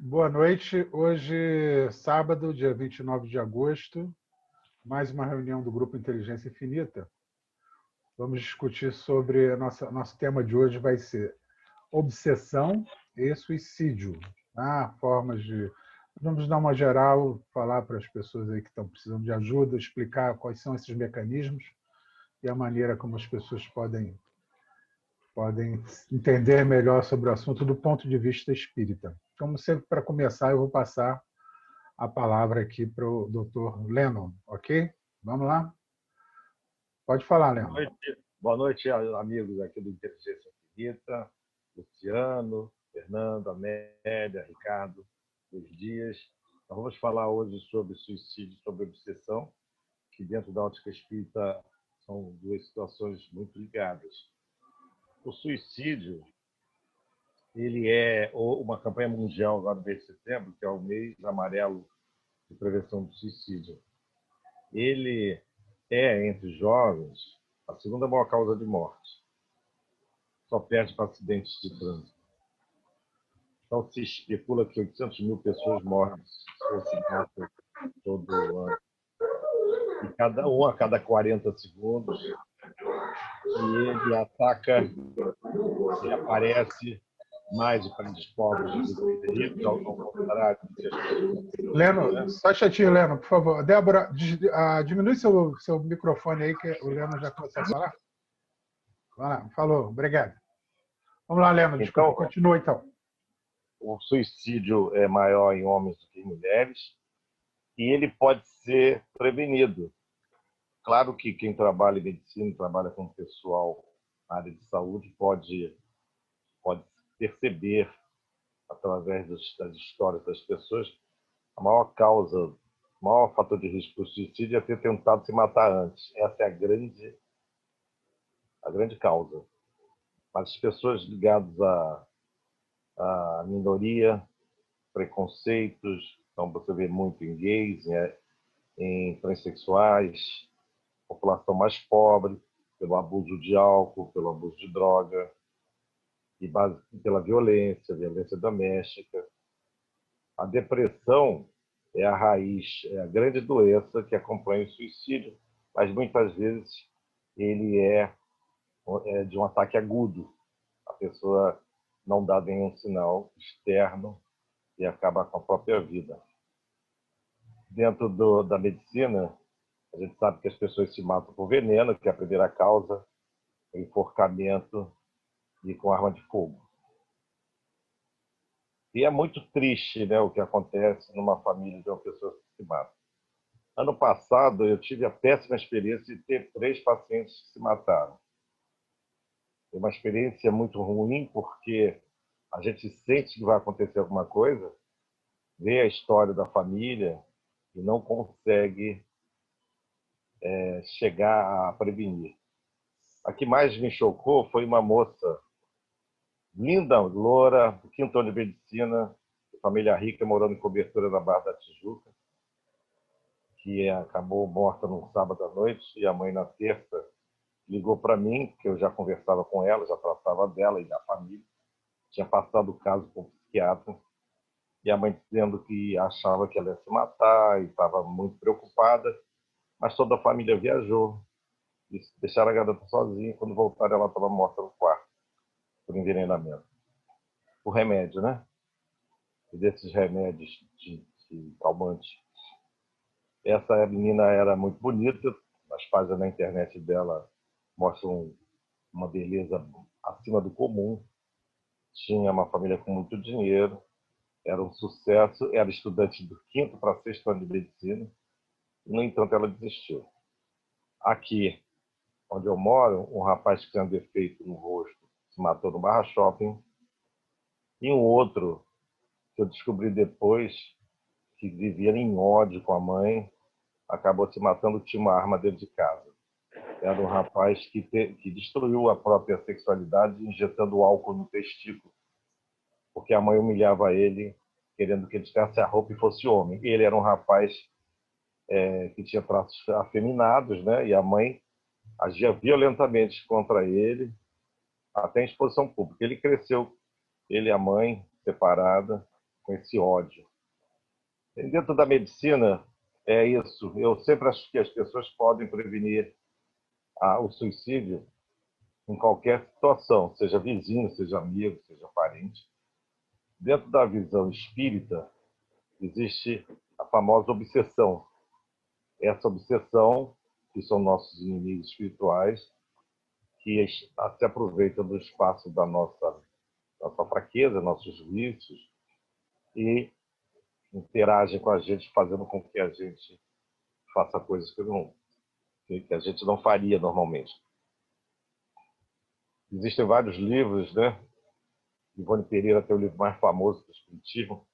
Boa noite. Hoje, sábado, dia 29 de agosto, mais uma reunião do Grupo Inteligência Infinita. Vamos discutir sobre... Nosso tema de hoje vai ser obsessão e suicídio. Formas de... Vamos dar uma geral, falar para as pessoas aí que estão precisando de ajuda, explicar quais são esses mecanismos e a maneira como as pessoas podem entender melhor sobre o assunto do ponto de vista espírita. Como sempre, para começar, eu vou passar a palavra aqui para o Dr. Lennon, ok? Vamos lá? Pode falar, Lennon. Boa noite, amigos aqui do Inteligência Infinita, Luciano, Fernando, Amélia, Ricardo, Luiz Dias. Nós vamos falar hoje sobre suicídio, sobre obsessão, que dentro da ótica espírita são duas situações muito ligadas. O suicídio, ele é uma campanha mundial agora no mês de setembro, que é o mês amarelo de prevenção do suicídio. Ele é, entre jovens, a segunda maior causa de morte. Só perde para acidentes de trânsito. Então, se especula que 800 mil pessoas morrem todo ano. E a cada 40 segundos, e ele ataca e aparece mais de países pobres do que ricos, ao contrário. Leno, só chatinho, Leno, por favor. Débora, diminui seu microfone aí, que o Leno já começou a falar. Vai lá, falou, obrigado. Vamos lá, Leno, desculpa, continua então. O suicídio é maior em homens do que em mulheres e ele pode ser prevenido. Claro que quem trabalha em medicina, trabalha com pessoal na área de saúde, pode perceber, através das histórias das pessoas, a maior causa, o maior fator de risco para o suicídio é ter tentado se matar antes. Essa é a grande causa. Mas as pessoas ligadas à minoria, preconceitos, então você vê muito em gays, em transexuais, população mais pobre, pelo abuso de álcool, pelo abuso de droga, e pela violência doméstica. A depressão é a raiz, é a grande doença que acompanha o suicídio, mas muitas vezes ele é de um ataque agudo. A pessoa não dá nenhum sinal externo e acaba com a própria vida. Dentro da medicina, a gente sabe que as pessoas se matam por veneno, que é a primeira causa, enforcamento e com arma de fogo. E é muito triste, né, o que acontece numa família de uma pessoa que se mata. Ano passado, eu tive a péssima experiência de ter 3 pacientes que se mataram. Foi uma experiência muito ruim, porque a gente sente que vai acontecer alguma coisa, vê a história da família e não consegue chegar a prevenir. A que mais me chocou foi uma moça linda, loura, do 5º ano de medicina, família rica, morando em cobertura na Barra da Tijuca, que acabou morta num sábado à noite, e a mãe, na terça, ligou para mim, que eu já conversava com ela, já tratava dela e da família, tinha passado o caso com o psiquiatra, e a mãe dizendo que achava que ela ia se matar e estava muito preocupada, mas toda a família viajou, e deixaram a garota sozinha, quando voltaram ela estava morta no quarto, por envenenamento. O remédio, né? E desses remédios de calmante. Essa menina era muito bonita, as páginas na internet dela mostram uma beleza acima do comum, tinha uma família com muito dinheiro, era um sucesso, era estudante do 5º para 6º ano de medicina, no entanto ela desistiu. Aqui, onde eu moro, um rapaz que tinha um defeito no rosto se matou no Barra Shopping, e um outro, que eu descobri depois, que vivia em ódio com a mãe, acabou se matando, tinha uma arma dentro de casa. Era um rapaz que destruiu a própria sexualidade injetando álcool no testículo, porque a mãe humilhava ele, querendo que ele tirasse a roupa e fosse homem. Ele era um rapaz que tinha traços afeminados, né? E a mãe agia violentamente contra ele, até em exposição pública. Ele cresceu, ele e a mãe, separada, com esse ódio. E dentro da medicina, é isso. Eu sempre acho que as pessoas podem prevenir o suicídio em qualquer situação, seja vizinho, seja amigo, seja parente. Dentro da visão espírita, existe a famosa obsessão. Essa obsessão, que são nossos inimigos espirituais, que se aproveitam do espaço da nossa fraqueza, nossos vícios, e interagem com a gente, fazendo com que a gente faça coisas que a gente não faria normalmente. Existem vários livros, né? Ivone Pereira tem o livro mais famoso do Espiritismo,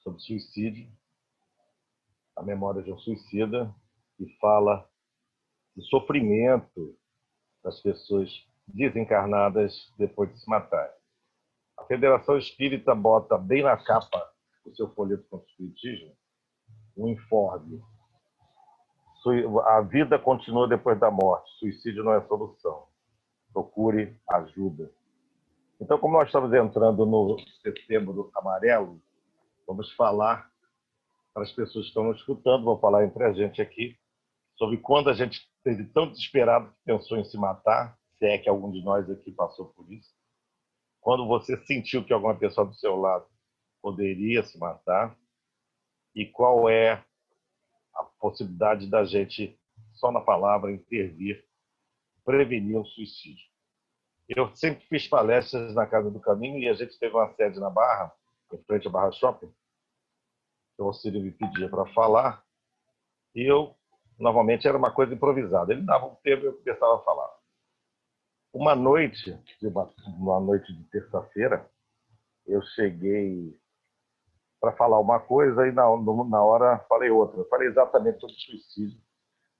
sobre suicídio, A Memória de um Suicida, que fala do sofrimento das pessoas desencarnadas depois de se matar. A Federação Espírita bota bem na capa do seu folheto contra o Espiritismo um informe. A vida continua depois da morte. Suicídio não é solução. Procure ajuda. Então, como nós estamos entrando no Setembro Amarelo, vamos falar para as pessoas que estão nos escutando, vou falar entre a gente aqui, sobre quando a gente esteve tão desesperado que pensou em se matar, se é que algum de nós aqui passou por isso. Quando você sentiu que alguma pessoa do seu lado poderia se matar, e qual é a possibilidade da gente, só na palavra, intervir, prevenir o suicídio. Eu sempre fiz palestras na Casa do Caminho e a gente teve uma sede na Barra, em frente à Barra Shopping. O Círio me pedia para falar e eu, normalmente, era uma coisa improvisada. Ele dava um tempo e eu começava a falar. Uma noite de terça-feira, eu cheguei para falar uma coisa e na hora falei outra. Eu falei exatamente sobre suicídio,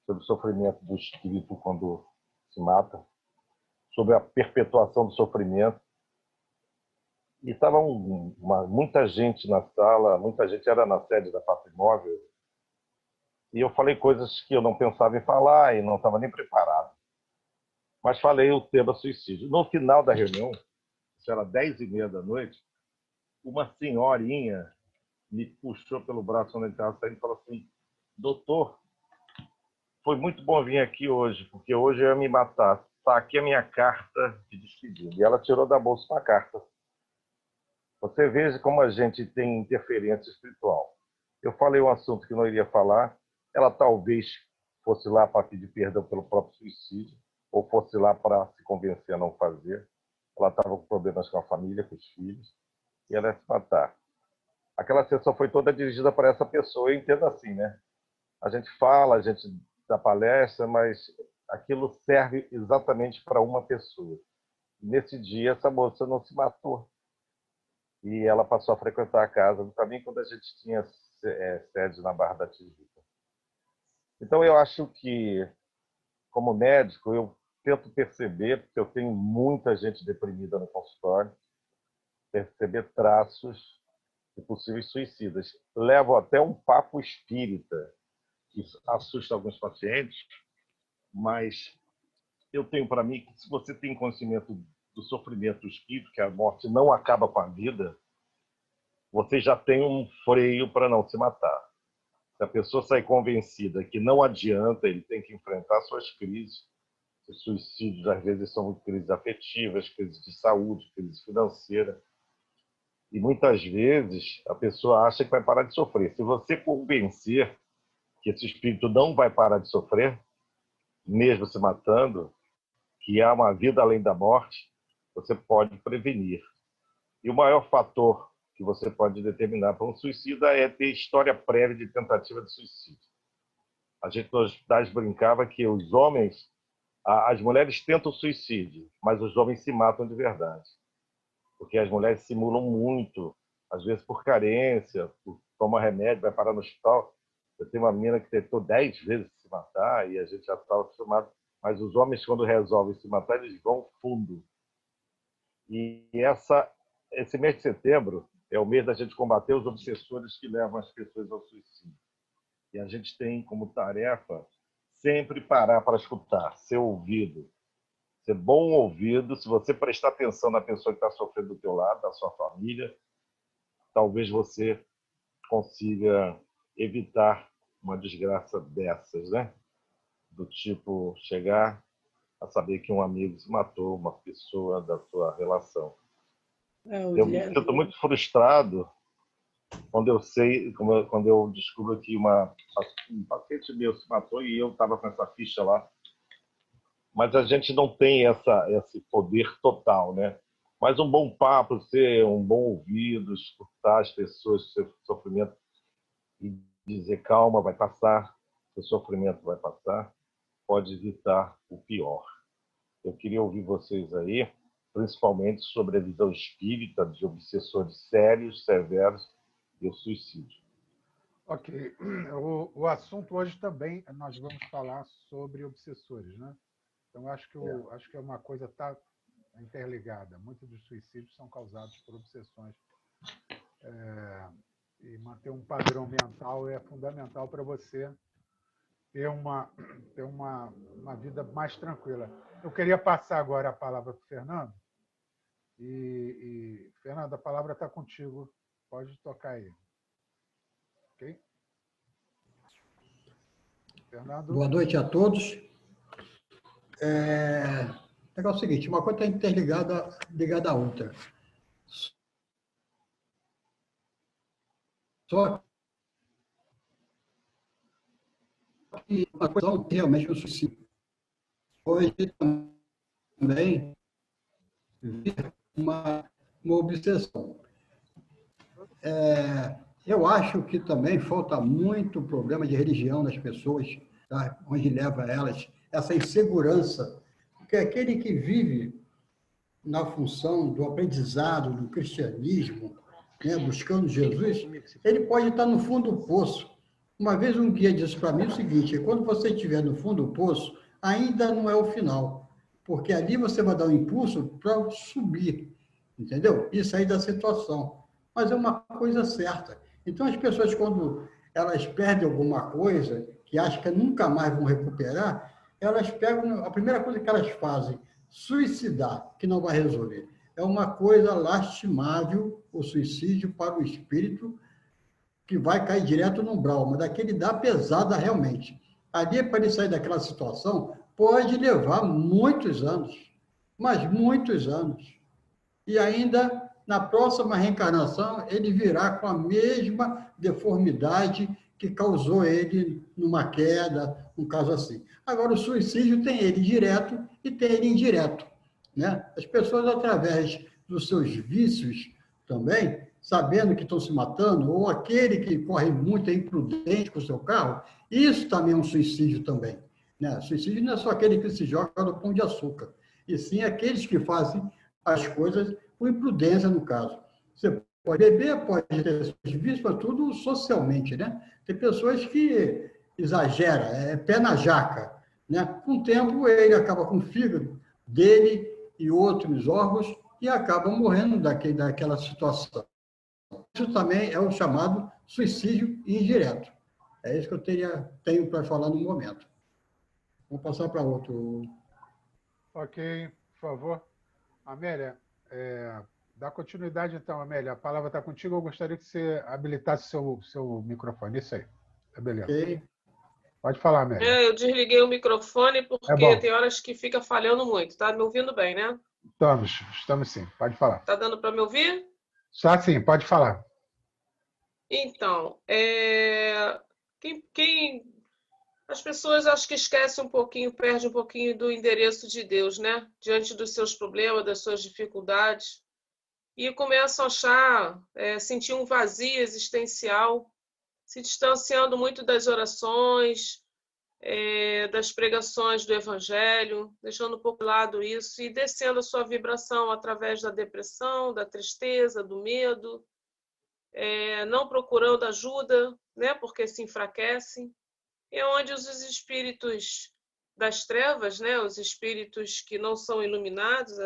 sobre o sofrimento do espírito quando se mata, sobre a perpetuação do sofrimento. E estava muita gente na sala, muita gente era na sede da Patrimóvel, e eu falei coisas que eu não pensava em falar e não estava nem preparado. Mas falei o tema suicídio. No final da reunião, isso era 10h30 da noite, uma senhorinha me puxou pelo braço quando ele estava saindo e falou assim: doutor, foi muito bom vir aqui hoje, porque hoje eu ia me matar. Está aqui a minha carta de despedida. E ela tirou da bolsa uma carta. Você veja como a gente tem interferência espiritual. Eu falei um assunto que não iria falar, ela talvez fosse lá para pedir perdão pelo próprio suicídio, ou fosse lá para se convencer a não fazer. Ela estava com problemas com a família, com os filhos, e ela ia se matar. Aquela sessão foi toda dirigida para essa pessoa. Eu entendo assim, né? A gente fala, a gente dá palestra, mas aquilo serve exatamente para uma pessoa. Nesse dia, essa moça não se matou. E ela passou a frequentar a casa do Caminho quando a gente tinha sede na Barra da Tijuca. Então, eu acho que, como médico, eu tento perceber, porque eu tenho muita gente deprimida no consultório, perceber traços de possíveis suicidas. Levo até um papo espírita, que assusta alguns pacientes, mas eu tenho para mim que se você tem conhecimento do sofrimento do espírito, que a morte não acaba com a vida, você já tem um freio para não se matar. Se a pessoa sair convencida que não adianta, ele tem que enfrentar suas crises. Os suicídios, às vezes, são crises afetivas, crises de saúde, crises financeiras. E muitas vezes a pessoa acha que vai parar de sofrer. Se você convencer que esse espírito não vai parar de sofrer, mesmo se matando, que há uma vida além da morte, você pode prevenir. E o maior fator que você pode determinar para um suicida é ter história prévia de tentativa de suicídio. A gente nos hospitais brincava que os homens, as mulheres tentam suicídio, mas os homens se matam de verdade. Porque as mulheres simulam muito, às vezes por carência, toma remédio, vai parar no hospital. Eu tenho uma menina que tentou 10 vezes se matar e a gente já estava acostumado. Mas os homens, quando resolvem se matar, eles vão fundo. E esse mês de setembro é o mês da gente combater os obsessores que levam as pessoas ao suicídio. E a gente tem como tarefa sempre parar para escutar, ser ouvido. Ser bom ouvido, se você prestar atenção na pessoa que está sofrendo do teu lado, da sua família, talvez você consiga evitar uma desgraça dessas, né? Do tipo, chegar a saber que um amigo se matou, uma pessoa da sua relação. Eu me sinto muito frustrado quando eu descubro que um paciente meu se matou e eu estava com essa ficha lá. Mas a gente não tem esse poder total, né? Mas um bom papo, ser um bom ouvido, escutar as pessoas, seu sofrimento e dizer calma, vai passar, seu sofrimento vai passar, pode evitar o pior. Eu queria ouvir vocês aí, principalmente sobre a visão espírita de obsessores sérios, severos e o suicídio. Ok. O assunto hoje também, nós vamos falar sobre obsessores, né? Então, acho que é uma coisa tá interligada. Muitos dos suicídios são causados por obsessões. E manter um padrão mental é fundamental para você ter uma vida mais tranquila. Eu queria passar agora a palavra para o Fernando. Fernando, a palavra está contigo. Pode tocar aí. Ok? Fernando? Boa noite a todos. É o seguinte, uma coisa está ligada à outra. Só que uma coisa realmente o suicídio. Hoje também uma obsessão. Eu acho que também falta muito problema de religião nas pessoas, tá? Onde leva elas essa insegurança. Porque aquele que vive na função do aprendizado, do cristianismo, né, buscando Jesus, ele pode estar no fundo do poço. Uma vez um guia disse para mim o seguinte: quando você estiver no fundo do poço, ainda não é o final, porque ali você vai dar um impulso para subir, entendeu? E sair da situação. Mas é uma coisa certa. Então, as pessoas, quando elas perdem alguma coisa, que acham que nunca mais vão recuperar, elas pegam, a primeira coisa que elas fazem, suicidar, que não vai resolver. É uma coisa lastimável o suicídio para o espírito, que vai cair direto no umbral, mas daquele dá pesada realmente. Ali, para ele sair daquela situação, pode levar muitos anos, mas muitos anos. E ainda, na próxima reencarnação, ele virá com a mesma deformidade que causou ele numa queda, um caso assim. Agora, o suicídio tem ele direto e tem ele indireto, né? As pessoas, através dos seus vícios também, sabendo que estão se matando, ou aquele que corre muito, é imprudente com o seu carro, isso também é um suicídio também, né? Suicídio não é só aquele que se joga no pão de açúcar, e sim aqueles que fazem as coisas com imprudência, no caso. Você pode beber, pode ter seus vícios, mas tudo socialmente, né? Tem pessoas que exageram, é pé na jaca, né? Com o tempo, ele acaba com o fígado dele e outros órgãos e acaba morrendo daquela situação. Isso também é o chamado suicídio indireto. É isso que eu tenho para falar no momento. Vou passar para outro. Ok, por favor. Amélia, dá continuidade então, Amélia. A palavra está contigo. Eu gostaria que você habilitasse seu microfone. Isso aí. Beleza. Ok. Pode falar, Amélia. Eu desliguei o microfone porque bom. tem horas que fica falhando muito. Tá me ouvindo bem, né? Estamos sim. Pode falar. Tá dando para me ouvir? Só sim, pode falar. Então, as pessoas acho que esquecem um pouquinho, perdem um pouquinho do endereço de Deus, né? Diante dos seus problemas, das suas dificuldades. E começam a achar, sentir um vazio existencial, se distanciando muito das orações, das pregações do Evangelho, deixando um pouco de lado isso e descendo a sua vibração através da depressão, da tristeza, do medo, não procurando ajuda, né? Porque se enfraquecem. É onde os espíritos das trevas, né? Os espíritos que não são iluminados,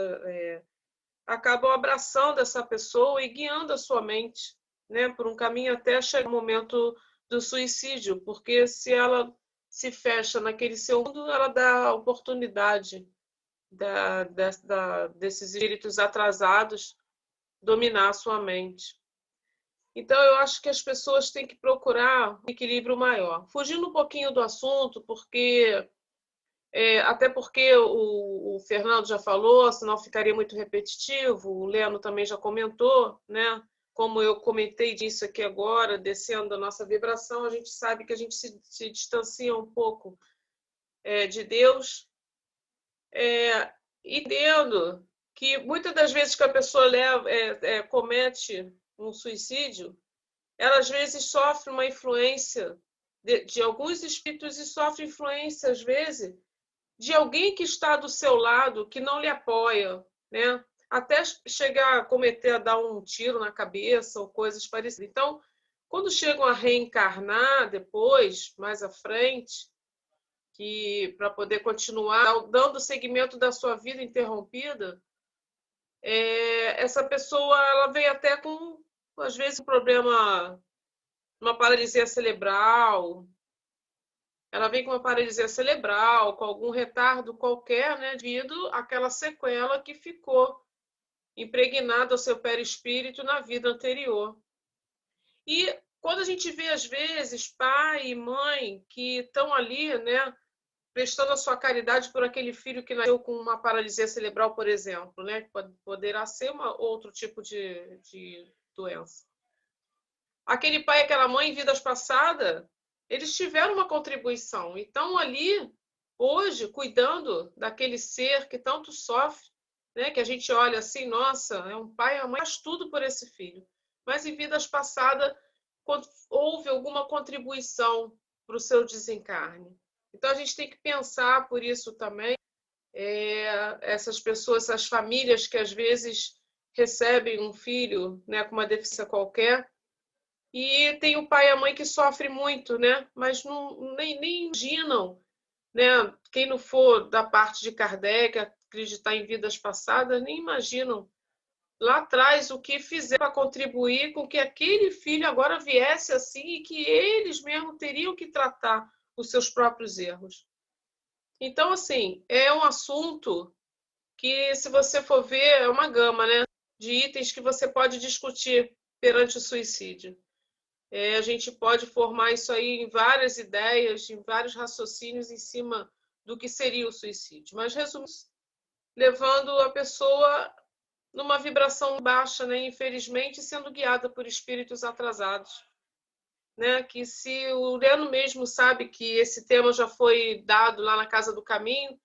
acabam abraçando essa pessoa e guiando a sua mente, né? Por um caminho até chegar o momento do suicídio, porque se ela se fecha naquele seu mundo, ela dá a oportunidade desses espíritos atrasados dominar a sua mente. Então, eu acho que as pessoas têm que procurar um equilíbrio maior. Fugindo um pouquinho do assunto, até porque o Fernando já falou, senão ficaria muito repetitivo, o Leno também já comentou, né? Como eu comentei disso aqui agora, descendo a nossa vibração, a gente sabe que a gente se distancia um pouco de Deus, entendendo que muitas das vezes que a pessoa comete um suicídio, ela às vezes sofre uma influência de alguns espíritos e sofre influência, às vezes, de alguém que está do seu lado, que não lhe apoia, né? Até chegar a dar um tiro na cabeça ou coisas parecidas. Então, quando chegam a reencarnar depois, mais à frente, que para poder continuar dando seguimento da sua vida interrompida, essa pessoa ela vem até com, às vezes, um problema, uma paralisia cerebral. Ela vem com uma paralisia cerebral, com algum retardo qualquer, né, devido àquela sequela que ficou impregnada ao seu perispírito na vida anterior. E quando a gente vê, às vezes, pai e mãe que estão ali, né, prestando a sua caridade por aquele filho que nasceu com uma paralisia cerebral, por exemplo, né, que poderá ser outro tipo de doença. Aquele pai e aquela mãe, em vidas passadas, eles tiveram uma contribuição. Então, ali, hoje, cuidando daquele ser que tanto sofre, né? Que a gente olha assim, nossa, é um pai e uma mãe, faz tudo por esse filho. Mas em vidas passadas, houve alguma contribuição para o seu desencarne. Então, a gente tem que pensar por isso também, essas pessoas, essas famílias que às vezes recebem um filho, né, com uma deficiência qualquer, e tem o pai e a mãe que sofrem muito, né? Mas nem imaginam, né? Quem não for da parte de Kardec, acreditar em vidas passadas, nem imaginam lá atrás o que fizeram para contribuir com que aquele filho agora viesse assim e que eles mesmos teriam que tratar os seus próprios erros. Então, assim, é um assunto que, se você for ver, é uma gama, né, de itens que você pode discutir perante o suicídio. A gente pode formar isso aí em várias ideias, em vários raciocínios em cima do que seria o suicídio. Mas, resumindo, levando a pessoa numa vibração baixa, né? Infelizmente, sendo guiada por espíritos atrasados. Né? Que se o Leno mesmo sabe que esse tema já foi dado lá na Casa do Caminho,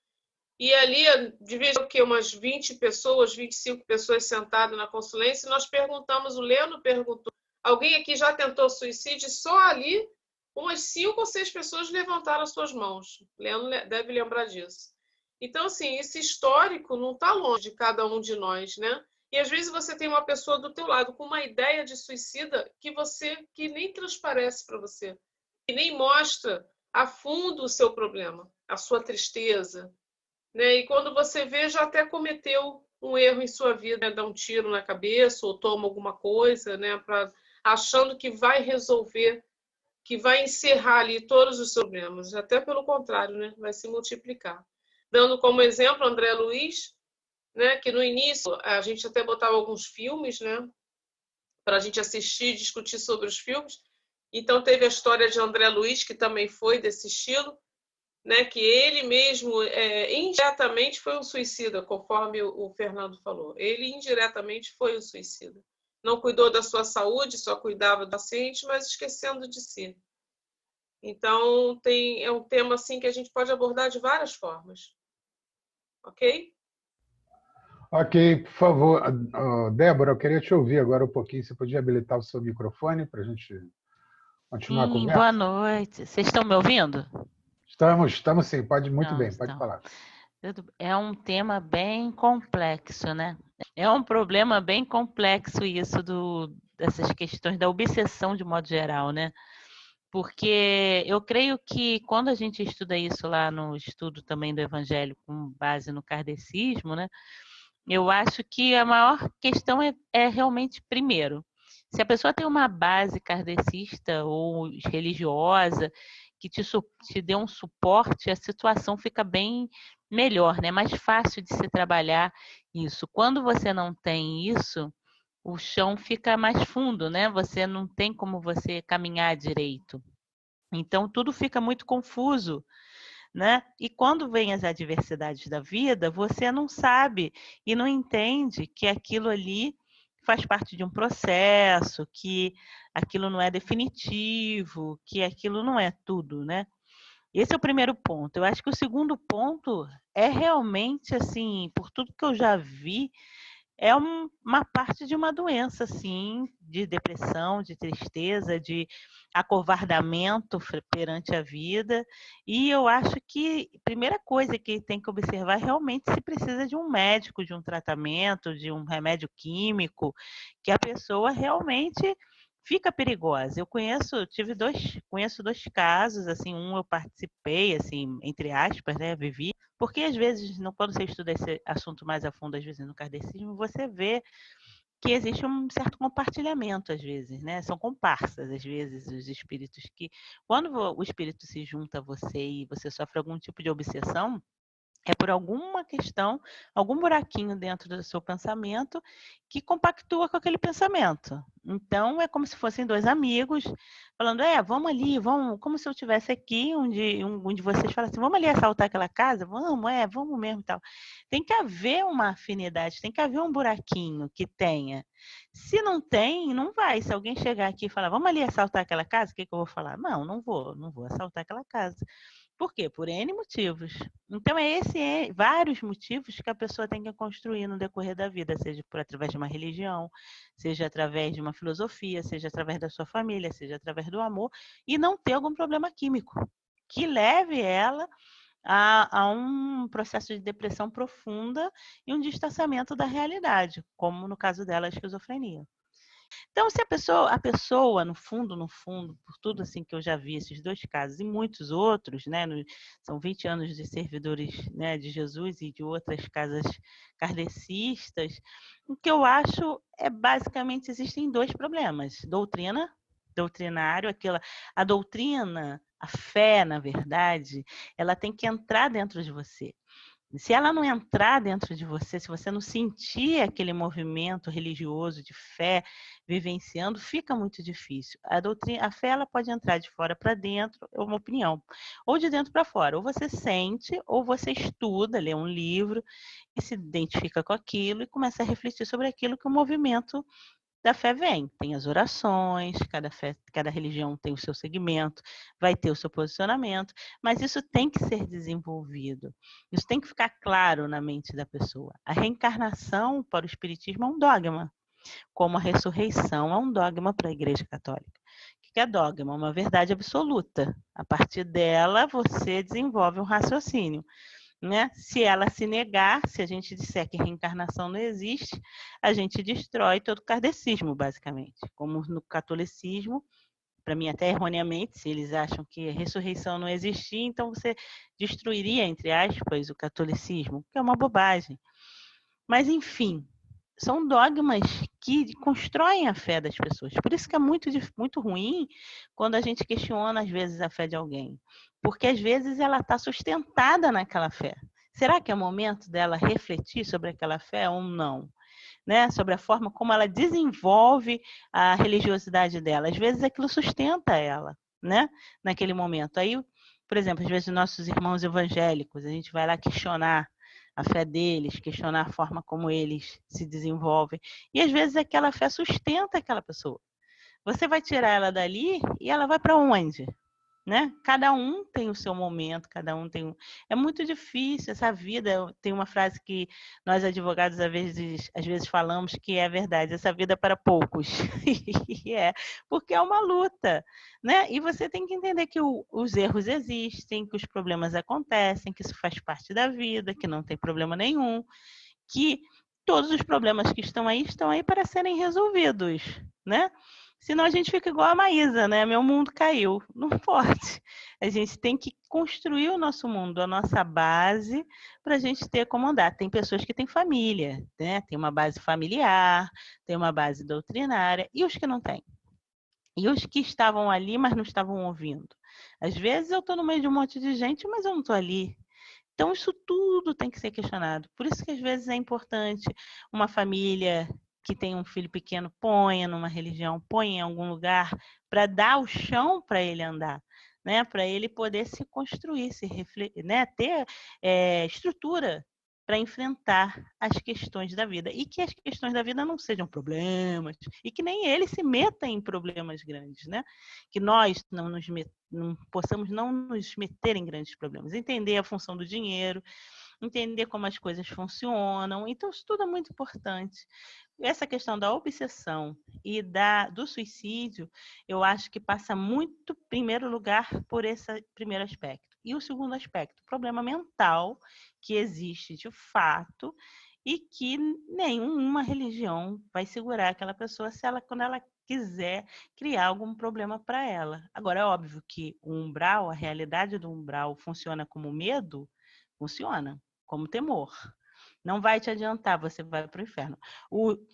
e ali devia ter umas 20 pessoas, 25 pessoas sentadas na consulência, e nós perguntamos, o Leno perguntou, alguém aqui já tentou suicídio? Só ali, umas 5 ou 6 pessoas levantaram as suas mãos. O Leno deve lembrar disso. Então, assim, esse histórico não está longe de cada um de nós, né? E às vezes você tem uma pessoa do teu lado com uma ideia de suicida que nem transparece para você, que nem mostra a fundo o seu problema, a sua tristeza, né? E quando você vê, já até cometeu um erro em sua vida, né? Dá um tiro na cabeça ou toma alguma coisa, né? Achando que vai resolver, que vai encerrar ali todos os seus problemas. Até pelo contrário, né? Vai se multiplicar. Dando como exemplo André Luiz, né? Que no início a gente até botava alguns filmes, né? Para a gente assistir e discutir sobre os filmes. Então teve a história de André Luiz, que também foi desse estilo, né, que ele mesmo indiretamente foi um suicida, conforme o Fernando falou. Ele indiretamente foi um suicida. Não cuidou da sua saúde, só cuidava do paciente, mas esquecendo de si. Então, é um tema assim que a gente pode abordar de várias formas. Ok? Ok, por favor. Débora, eu queria te ouvir agora um pouquinho. Você podia habilitar o seu microfone para a gente continuar a conversa? Boa noite. Vocês estão me ouvindo? Estamos sim. Muito bem, pode falar. É um tema bem complexo, né? É um problema bem complexo isso dessas questões da obsessão de modo geral, né? Porque eu creio que quando a gente estuda isso lá no estudo também do Evangelho com base no kardecismo, né? Eu acho que a maior questão é realmente, primeiro, se a pessoa tem uma base kardecista ou religiosa que te dê um suporte, a situação fica bem melhor, né? Mais fácil de se trabalhar isso. Quando você não tem isso, o chão fica mais fundo, né? Você não tem como você caminhar direito. Então, tudo fica muito confuso, né? E quando vem as adversidades da vida, você não sabe e não entende que aquilo ali faz parte de um processo, que aquilo não é definitivo, que aquilo não é tudo, né? Esse é o primeiro ponto. Eu acho que o segundo ponto é realmente, assim, por tudo que eu já vi, é uma parte de uma doença, assim, de depressão, de tristeza, de acovardamento perante a vida. E eu acho que a primeira coisa que tem que observar é se precisa de um médico, de um tratamento, de um remédio químico, que a pessoa realmente fica perigosa. Conheço dois casos, assim, um eu participei, assim, entre aspas, né, vivi, porque às vezes, quando você estuda esse assunto mais a fundo, às vezes no kardecismo, você vê que existe um certo compartilhamento, às vezes, né? São comparsas, às vezes, os espíritos que, quando o espírito se junta a você e você sofre algum tipo de obsessão, é por alguma questão, algum buraquinho dentro do seu pensamento que compactua com aquele pensamento. Então, é como se fossem dois amigos falando, vamos ali, vamos, como se eu estivesse aqui, um de vocês fala assim, vamos ali assaltar aquela casa? Vamos mesmo e tal. Tem que haver uma afinidade, tem que haver um buraquinho que tenha. Se não tem, não vai. Se alguém chegar aqui e falar, vamos ali assaltar aquela casa, o que eu vou falar? Não vou assaltar aquela casa. Por quê? Por N motivos. Então, vários motivos que a pessoa tem que construir no decorrer da vida, seja através de uma religião, seja através de uma filosofia, seja através da sua família, seja através do amor, e não ter algum problema químico que leve ela a um processo de depressão profunda e um distanciamento da realidade, como no caso dela, a esquizofrenia. Então, se a pessoa, no fundo, por tudo assim que eu já vi, esses dois casos e muitos outros, né, são 20 anos de servidores, né, de Jesus e de outras casas kardecistas, o que eu acho é basicamente existem dois problemas: doutrinário, a doutrina, a fé, na verdade, ela tem que entrar dentro de você. Se ela não entrar dentro de você, se você não sentir aquele movimento religioso de fé vivenciando, fica muito difícil. A fé ela pode entrar de fora para dentro, é uma opinião, ou de dentro para fora. Ou você sente, ou você estuda, lê um livro e se identifica com aquilo e começa a refletir sobre aquilo que o movimento da fé vem. Tem as orações, cada religião tem o seu segmento, vai ter o seu posicionamento, mas isso tem que ser desenvolvido. Isso tem que ficar claro na mente da pessoa. A reencarnação para o espiritismo é um dogma, como a ressurreição é um dogma para a Igreja Católica. O que é dogma? Uma verdade absoluta. A partir dela, você desenvolve um raciocínio. Né? Se ela se negar, se a gente disser que reencarnação não existe, a gente destrói todo o kardecismo, basicamente. Como no catolicismo, para mim até erroneamente, se eles acham que a ressurreição não existia, então você destruiria, entre aspas, o catolicismo, que é uma bobagem. Mas, enfim, são dogmas que constroem a fé das pessoas. Por isso que é muito ruim quando a gente questiona, às vezes, a fé de alguém. Porque, às vezes, ela está sustentada naquela fé. Será que é o momento dela refletir sobre aquela fé ou não? Né? Sobre a forma como ela desenvolve a religiosidade dela. Às vezes, aquilo sustenta ela, né? Naquele momento. Aí, por exemplo, às vezes, nossos irmãos evangélicos, a gente vai lá questionar a fé deles, questionar a forma como eles se desenvolvem. E às vezes aquela fé sustenta aquela pessoa. Você vai tirar ela dali e ela vai para onde? Né? Cada um tem o seu momento, cada um tem um... É muito difícil essa vida. Tem uma frase que nós advogados às vezes falamos que é verdade: essa vida é para poucos. E porque é uma luta, né? E você tem que entender que os erros existem, que os problemas acontecem, que isso faz parte da vida, que não tem problema nenhum, que todos os problemas que estão aí para serem resolvidos, né? Senão a gente fica igual a Maísa, né? Meu mundo caiu. Não pode. A gente tem que construir o nosso mundo, a nossa base, para a gente ter como andar. Tem pessoas que têm família, né? Tem uma base familiar, tem uma base doutrinária, e os que não têm? E os que estavam ali, mas não estavam ouvindo? Às vezes eu estou no meio de um monte de gente, mas eu não estou ali. Então, isso tudo tem que ser questionado. Por isso que, às vezes, é importante uma família que tem um filho pequeno, ponha numa religião, ponha em algum lugar para dar o chão para ele andar, né? Para ele poder se construir, né? Ter estrutura para enfrentar as questões da vida. E que as questões da vida não sejam problemas, e que nem ele se meta em problemas grandes, né? Que nós não possamos não nos meter em grandes problemas. Entender a função do dinheiro, entender como as coisas funcionam. Então, isso tudo é muito importante. Essa questão da obsessão e do suicídio, eu acho que passa muito, em primeiro lugar, por esse primeiro aspecto. E o segundo aspecto, problema mental, que existe de fato, e que nenhuma religião vai segurar aquela pessoa quando ela quiser criar algum problema para ela. Agora, é óbvio que o umbral, a realidade do umbral funciona como medo, funciona como temor. Não vai te adiantar, você vai para o inferno.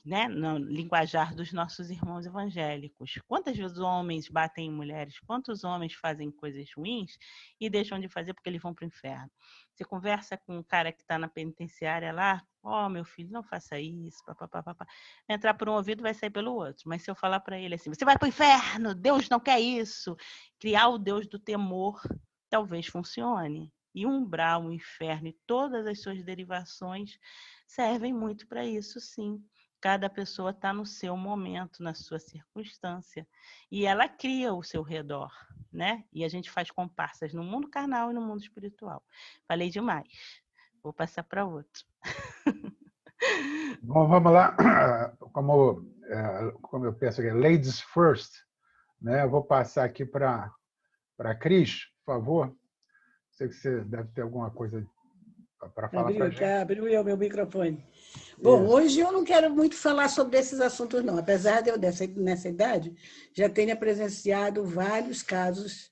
Né, no linguajar dos nossos irmãos evangélicos, quantas vezes homens batem em mulheres, quantos homens fazem coisas ruins e deixam de fazer porque eles vão para o inferno. Você conversa com um cara que está na penitenciária lá, meu filho, não faça isso, papapá. Entrar por um ouvido vai sair pelo outro. Mas se eu falar para ele assim, você vai para o inferno, Deus não quer isso, criar o Deus do temor, talvez funcione. E o umbral, o inferno e todas as suas derivações servem muito para isso, sim. Cada pessoa está no seu momento, na sua circunstância. E ela cria o seu redor, né? E a gente faz comparsas no mundo carnal e no mundo espiritual. Falei demais. Vou passar para outro. Bom, vamos lá. Como eu penso aqui, ladies first, né? Eu vou passar aqui para a Cris, por favor. Sei que você deve ter alguma coisa para falar para a gente. Abriu o meu microfone. Bom, hoje eu não quero muito falar sobre esses assuntos, não. Apesar de eu, nessa idade, já tenha presenciado vários casos,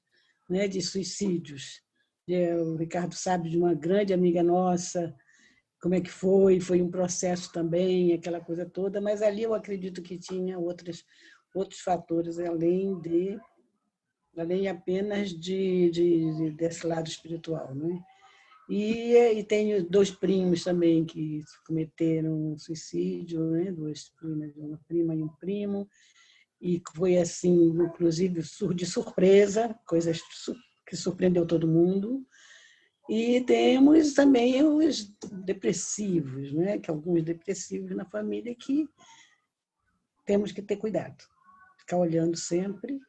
né, de suicídios. O Ricardo sabe de uma grande amiga nossa, como é que foi um processo também, aquela coisa toda, mas ali eu acredito que tinha outros fatores, além apenas desse lado espiritual, né? E tenho 2 primos também que cometeram suicídio, né? 2 primas, uma prima e um primo, e foi assim, inclusive de surpresa, coisas que surpreendeu todo mundo. E temos também os depressivos, né? Que alguns depressivos na família que temos que ter cuidado, ficar olhando sempre.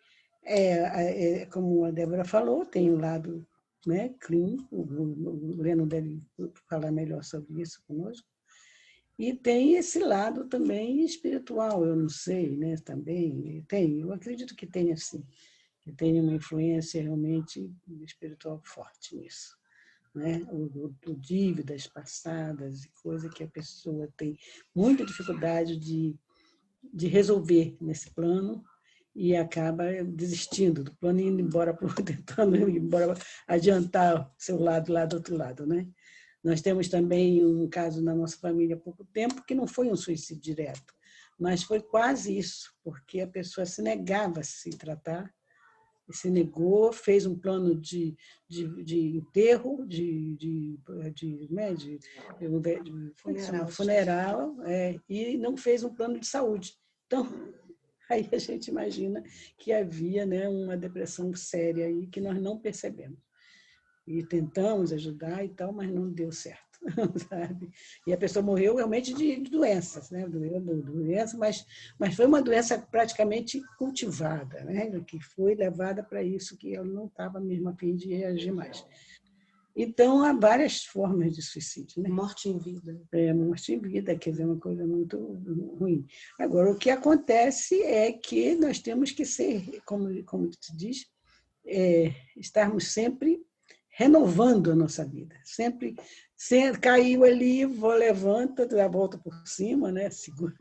Como a Débora falou, tem um lado, né, clínico, o Leno deve falar melhor sobre isso conosco, e tem esse lado também espiritual, eu não sei, né, também tem, eu acredito que tenha sim, que tenha uma influência realmente espiritual forte nisso, né, o dívidas passadas, coisa que a pessoa tem muita dificuldade de resolver nesse plano, e acaba desistindo do plano e indo embora, tentando ir embora, adiantar seu lado lá do outro lado, né? Nós temos também um caso na nossa família há pouco tempo que não foi um suicídio direto, mas foi quase isso, porque a pessoa se negava a se tratar, se negou, fez um plano de enterro, funeral, e não fez um plano de saúde. Então, aí a gente imagina que havia, né, uma depressão séria aí que nós não percebemos. E tentamos ajudar e tal, mas não deu certo, sabe? E a pessoa morreu realmente de doenças, né? Doença, mas foi uma doença praticamente cultivada, né? Que foi levada para isso, que ela não estava mesmo a fim de reagir mais. Então, há várias formas de suicídio, né? Morte em vida. Morte em vida, quer dizer, uma coisa muito ruim. Agora, o que acontece é que nós temos que ser, como se diz, estarmos sempre renovando a nossa vida. Sempre caiu ali, levanta, dá a volta por cima, né? Segura.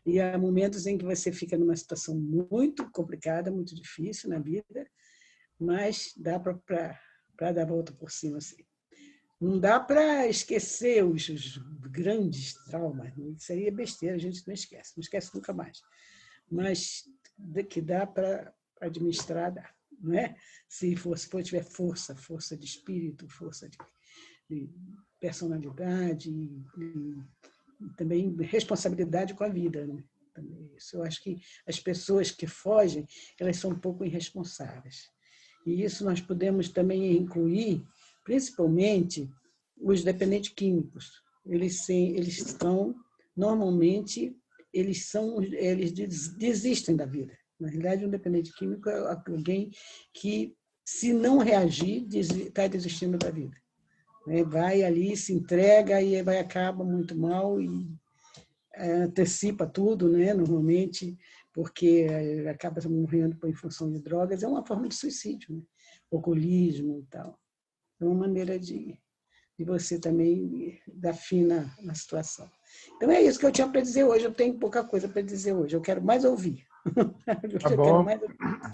E há momentos em que você fica numa situação muito complicada, muito difícil na vida, mas dá para dar a volta por cima, assim. Não dá para esquecer os grandes traumas. Isso aí é besteira, a gente não esquece nunca mais. Mas que dá para administrar, dá. Não é? Se tiver força de espírito, força de personalidade, também responsabilidade com a vida, né? Também isso. Eu acho que as pessoas que fogem, elas são um pouco irresponsáveis. E isso nós podemos também incluir, principalmente, os dependentes químicos. Eles estão, normalmente, eles desistem da vida. Na realidade, um dependente químico é alguém que, se não reagir, está desistindo da vida. Vai ali, se entrega e acaba muito mal e antecipa tudo, né? Normalmente, porque acaba morrendo em função de drogas. É uma forma de suicídio, né? Alcoolismo e tal. É uma maneira de você também dar fim na situação. Então, é isso que eu tinha para dizer hoje. Eu tenho pouca coisa para dizer hoje. Eu quero mais ouvir. Tá bom.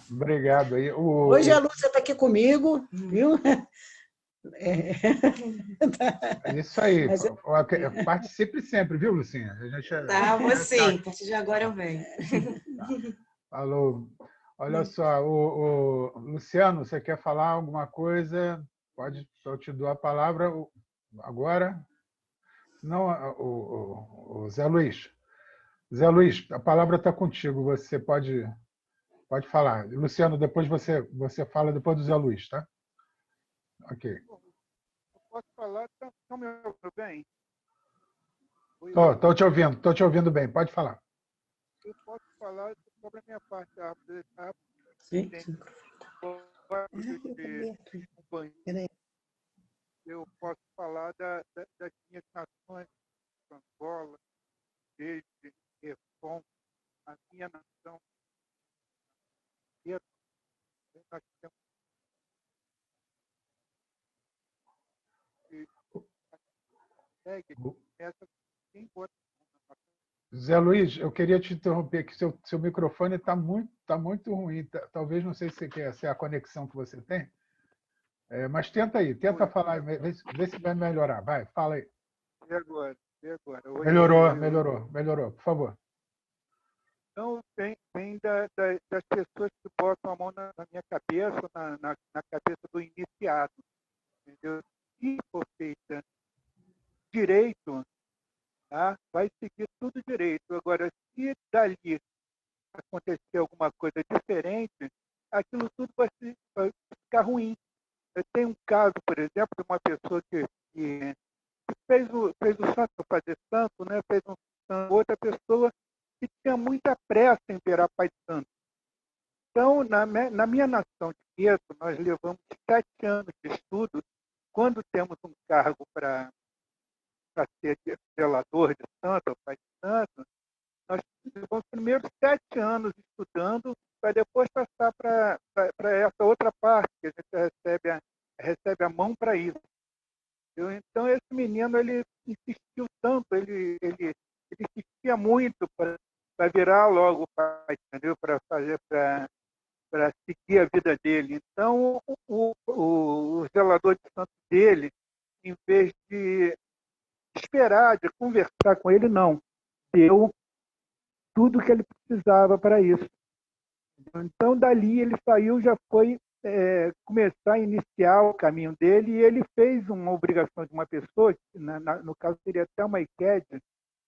Obrigado. Aí, hoje a Lúcia está aqui comigo, viu? É isso aí. Participe sempre, viu, Lucinha? Vou sim. A partir de agora eu venho. Falou. Olha só, o Luciano, você quer falar alguma coisa? Pode, eu te dou a palavra agora. Não, o Zé Luiz. Zé Luiz, a palavra está contigo. Você pode falar. Luciano, depois você fala depois do Zé Luiz, tá? Ok. Eu posso falar? Estão me ouvindo bem? Estou te ouvindo bem. Pode falar. Eu posso falar sobre a minha parte. Sim. Eu posso falar das minhas nações, Angola, desde Refom, a minha nação. Nós temos Zé Luiz, eu queria te interromper, que seu microfone está muito ruim. Talvez, não sei se é a conexão que você tem, mas tenta aí, tenta falar, vê se vai melhorar. Vai, fala aí. E agora? Melhorou, por favor. Então, vem das pessoas que botam a mão na minha cabeça, na cabeça do iniciado. Entendeu? Se for feita direito, tá? Vai seguir tudo direito. Agora, se dali acontecer alguma coisa diferente, aquilo tudo vai ficar ruim. Eu tenho um caso, por exemplo, de uma pessoa que fez o santo fazer santo, né? Fez um santo, outra pessoa que tinha muita pressa em virar pai santo. Então, na minha nação de Queto, nós levamos 7 anos de estudo. Quando temos um cargo para ser zelador de santo, ou pai de santo, nós levamos primeiro 7 anos estudando para depois passar para essa outra parte, que a gente recebe a mão para isso. Então, esse menino, ele insistiu tanto, ele insistia muito para virar logo pai, entendeu? Para seguir a vida dele. Então, o zelador de santo dele, em vez de esperar, de conversar com ele, não. Deu tudo que ele precisava para isso. Então, dali ele saiu, já foi começar a iniciar o caminho dele, e ele fez uma obrigação de uma pessoa, que no caso seria até uma IQED,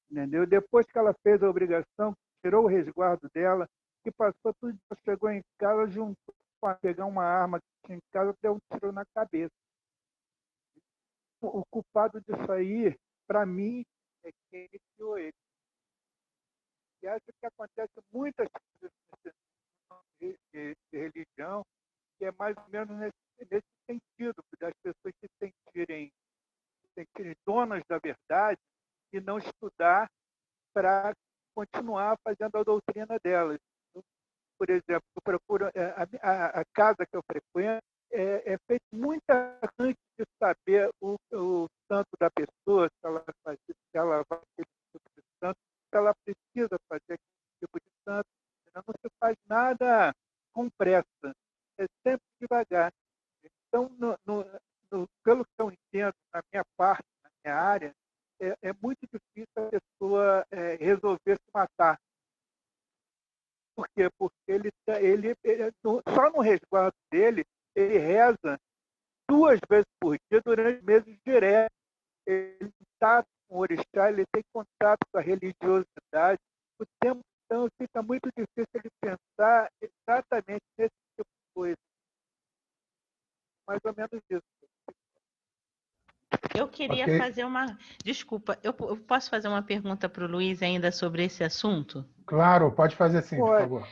entendeu? Depois que ela fez a obrigação, tirou o resguardo dela, que passou tudo, chegou em casa, juntou para pegar uma arma que tinha em casa, deu um tiro na cabeça. O culpado disso aí, para mim, é quem iniciou ele. E acho que acontece muitas coisas de religião, que é mais ou menos nesse sentido, das pessoas se sentirem donas da verdade e não estudar para continuar fazendo a doutrina delas. Por exemplo, eu procuro, a casa que eu frequento é feita muita antes de saber o santo da pessoa, se ela vai ter tipo de santo, se ela precisa fazer aquele tipo de santo. Não se faz nada com pressa, é sempre devagar. Então, pelo que eu entendo, na minha parte, na minha área, é muito difícil a pessoa resolver se matar. Por quê? Porque ele só no resguardo dele, ele reza 2 vezes por dia durante meses diretos. Ele está com o orixá, ele tem contato com a religiosidade o tempo, então fica muito difícil de pensar exatamente nesse tipo de coisa. Mais ou menos isso. Eu queria Ok. fazer uma. Desculpa, eu posso fazer uma pergunta para o Luiz ainda sobre esse assunto? Claro, pode fazer sim, por Pode. favor.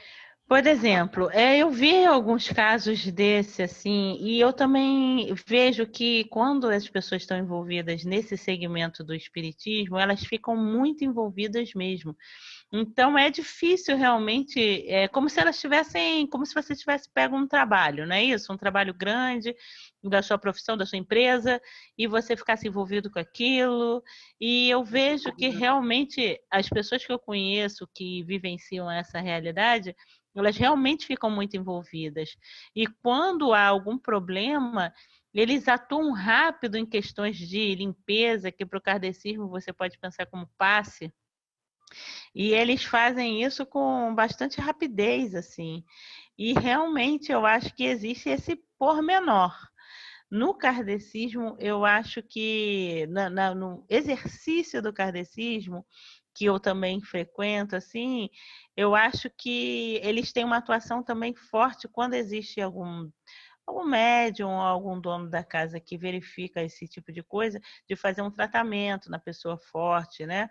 Por exemplo, eu vi alguns casos desse assim, e eu também vejo que quando as pessoas estão envolvidas nesse segmento do espiritismo, elas ficam muito envolvidas mesmo. Então é difícil realmente, é como se elas tivessem, como se você tivesse pego um trabalho, não é isso? Um trabalho grande da sua profissão, da sua empresa, e você ficasse envolvido com aquilo. E eu vejo que realmente as pessoas que eu conheço que vivenciam essa realidade, elas realmente ficam muito envolvidas. E quando há algum problema, eles atuam rápido em questões de limpeza, que para o kardecismo você pode pensar como passe, e eles fazem isso com bastante rapidez, assim. E realmente eu acho que existe esse pormenor. No kardecismo, eu acho que no exercício do kardecismo, que eu também frequento, assim, eu acho que eles têm uma atuação também forte quando existe algum médium ou algum dono da casa que verifica esse tipo de coisa, de fazer um tratamento na pessoa forte, né?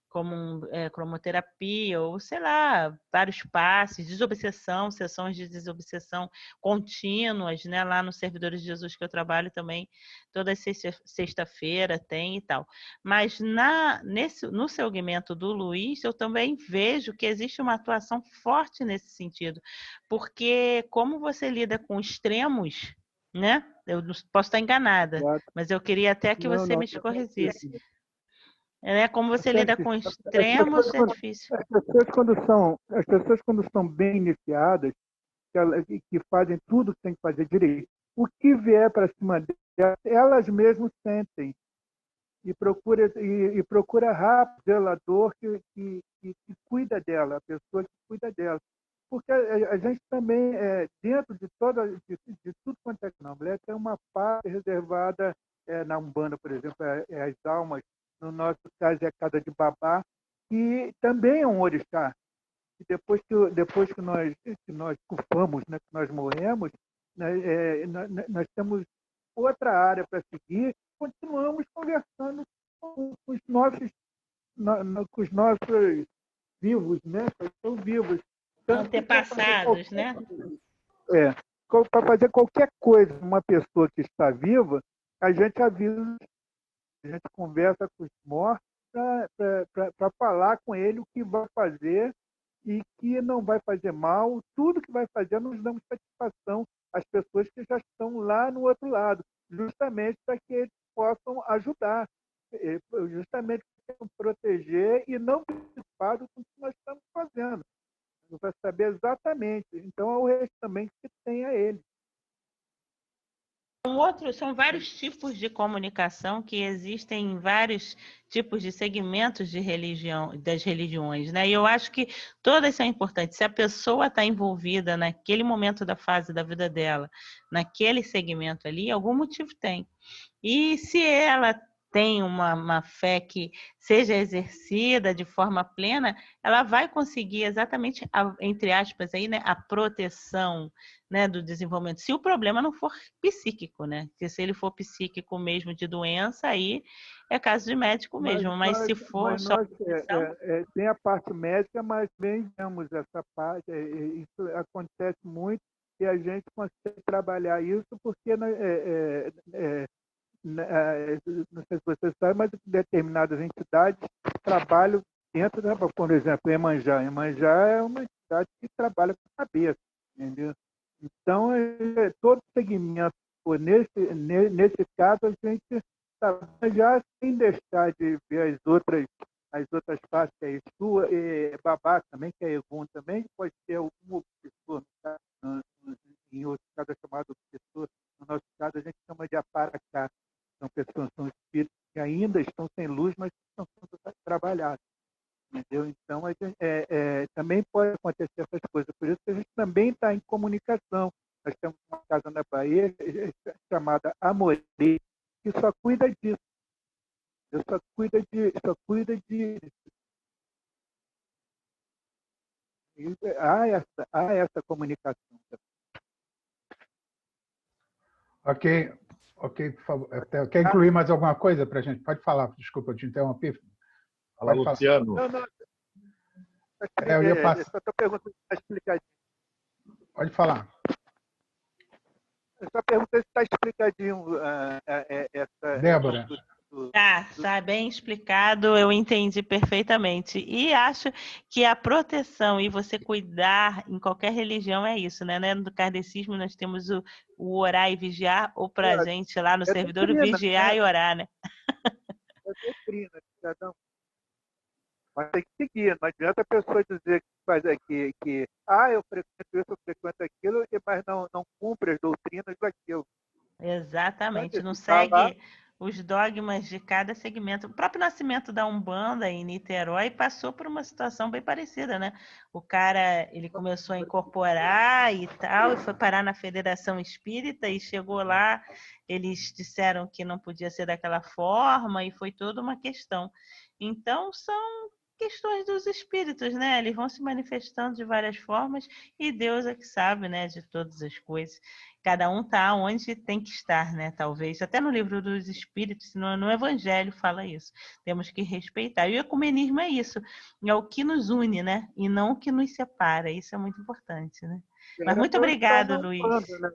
Como cromoterapia, ou sei lá, vários passes, desobsessão, sessões de desobsessão contínuas, né? Lá no Servidores de Jesus que eu trabalho também, toda sexta-feira tem e tal. Mas no segmento do Luiz, eu também vejo que existe uma atuação forte nesse sentido, porque como você lida com extremos, né? Eu posso estar enganada, Exato. mas eu queria até que Não, você não, me tá corrigisse. certíssimo. Como Tá você lida com certíssimo. extremos, é difícil. As pessoas quando estão bem iniciadas, que fazem tudo que tem que fazer direito, o que vier para cima delas, elas mesmas sentem e procura rápido o zelador que cuida dela, a pessoa que cuida dela. Porque a gente também, dentro de tudo quanto é candomblé, tem uma parte reservada na Umbanda, por exemplo, as almas, no nosso caso é a casa de babá, que também é um orixá. E depois que nós cufamos, né, que nós morremos, né, nós temos outra área para seguir, continuamos conversando com os nossos, com os nossos vivos, né, que estão vivos. Antepassados, né? Para fazer qualquer coisa, uma pessoa que está viva, a gente avisa, a gente conversa com os mortos para falar com ele o que vai fazer e que não vai fazer mal. Tudo que vai fazer, nós damos satisfação às pessoas que já estão lá no outro lado, justamente para que eles possam ajudar, justamente para proteger e não participar do que nós estamos fazendo. Vai saber exatamente. Então, é o resto também que tem a ele. São vários tipos de comunicação que existem em vários tipos de segmentos de religião, das religiões, né? E eu acho que todas são importantes. Se a pessoa está envolvida naquele momento da fase da vida dela, naquele segmento ali, algum motivo tem. E se ela tem uma fé que seja exercida de forma plena, ela vai conseguir exatamente, entre aspas, aí, né, a proteção, né, do desenvolvimento. Se o problema não for psíquico, né? Porque se ele for psíquico mesmo de doença, aí é caso de médico mesmo. Mas se for só proteção... tem a parte médica, mas bem vemos essa parte. Isso acontece muito e a gente consegue trabalhar isso porque não sei se você sabe, mas determinadas entidades trabalham dentro da, por exemplo, Iemanjá. Iemanjá é uma entidade que trabalha com a cabeça, entendeu? Então, todo segmento, nesse caso, a gente já sem deixar de ver as outras partes, que é Exu, e Babá também, que é Egum também, pode ter algum obsessor, em outro caso é chamado obsessor, no nosso caso a gente chama de Aparacá. São pessoas, são espíritos que ainda estão sem luz, mas estão sendo trabalhados. Entendeu? Então, também pode acontecer essas coisas. Por isso que a gente também está em comunicação. Nós temos uma casa na Bahia chamada Amorê, que só cuida disso. Deus só cuida de há essa comunicação. Ok, ok, por favor. Quer incluir mais alguma coisa para a gente? Pode falar, desculpa, eu te interrompi. Fala, Pode falar. Luciano. Não, Eu ia eu só estou perguntando se está explicadinho. Pode falar. Eu só perguntei se está explicadinho Débora. Tá bem explicado, eu entendi perfeitamente. E acho que a proteção e você cuidar em qualquer religião é isso, né? No kardecismo nós temos o orar e vigiar, ou para a gente lá no servidor, o vigiar e orar, né? É doutrina de cada um. Mas tem que seguir, não adianta a pessoa dizer que eu frequento isso, eu frequento aquilo, mas não cumpre as doutrinas daquilo. Exatamente, não Tá lá. segue os dogmas de cada segmento. O próprio nascimento da Umbanda em Niterói passou por uma situação bem parecida, né? O cara, ele começou a incorporar e tal, e foi parar na Federação Espírita e chegou lá, eles disseram que não podia ser daquela forma e foi toda uma questão. Então, são questões dos espíritos, né? Eles vão se manifestando de várias formas e Deus é que sabe, né, de todas as coisas. Cada um está onde tem que estar, né? Talvez. Até no livro dos Espíritos, no Evangelho fala isso. Temos que respeitar. E o ecumenismo é isso. É o que nos une, né? E não o que nos separa. Isso é muito importante, né? Mas muito obrigado, Luiz. Banda, né?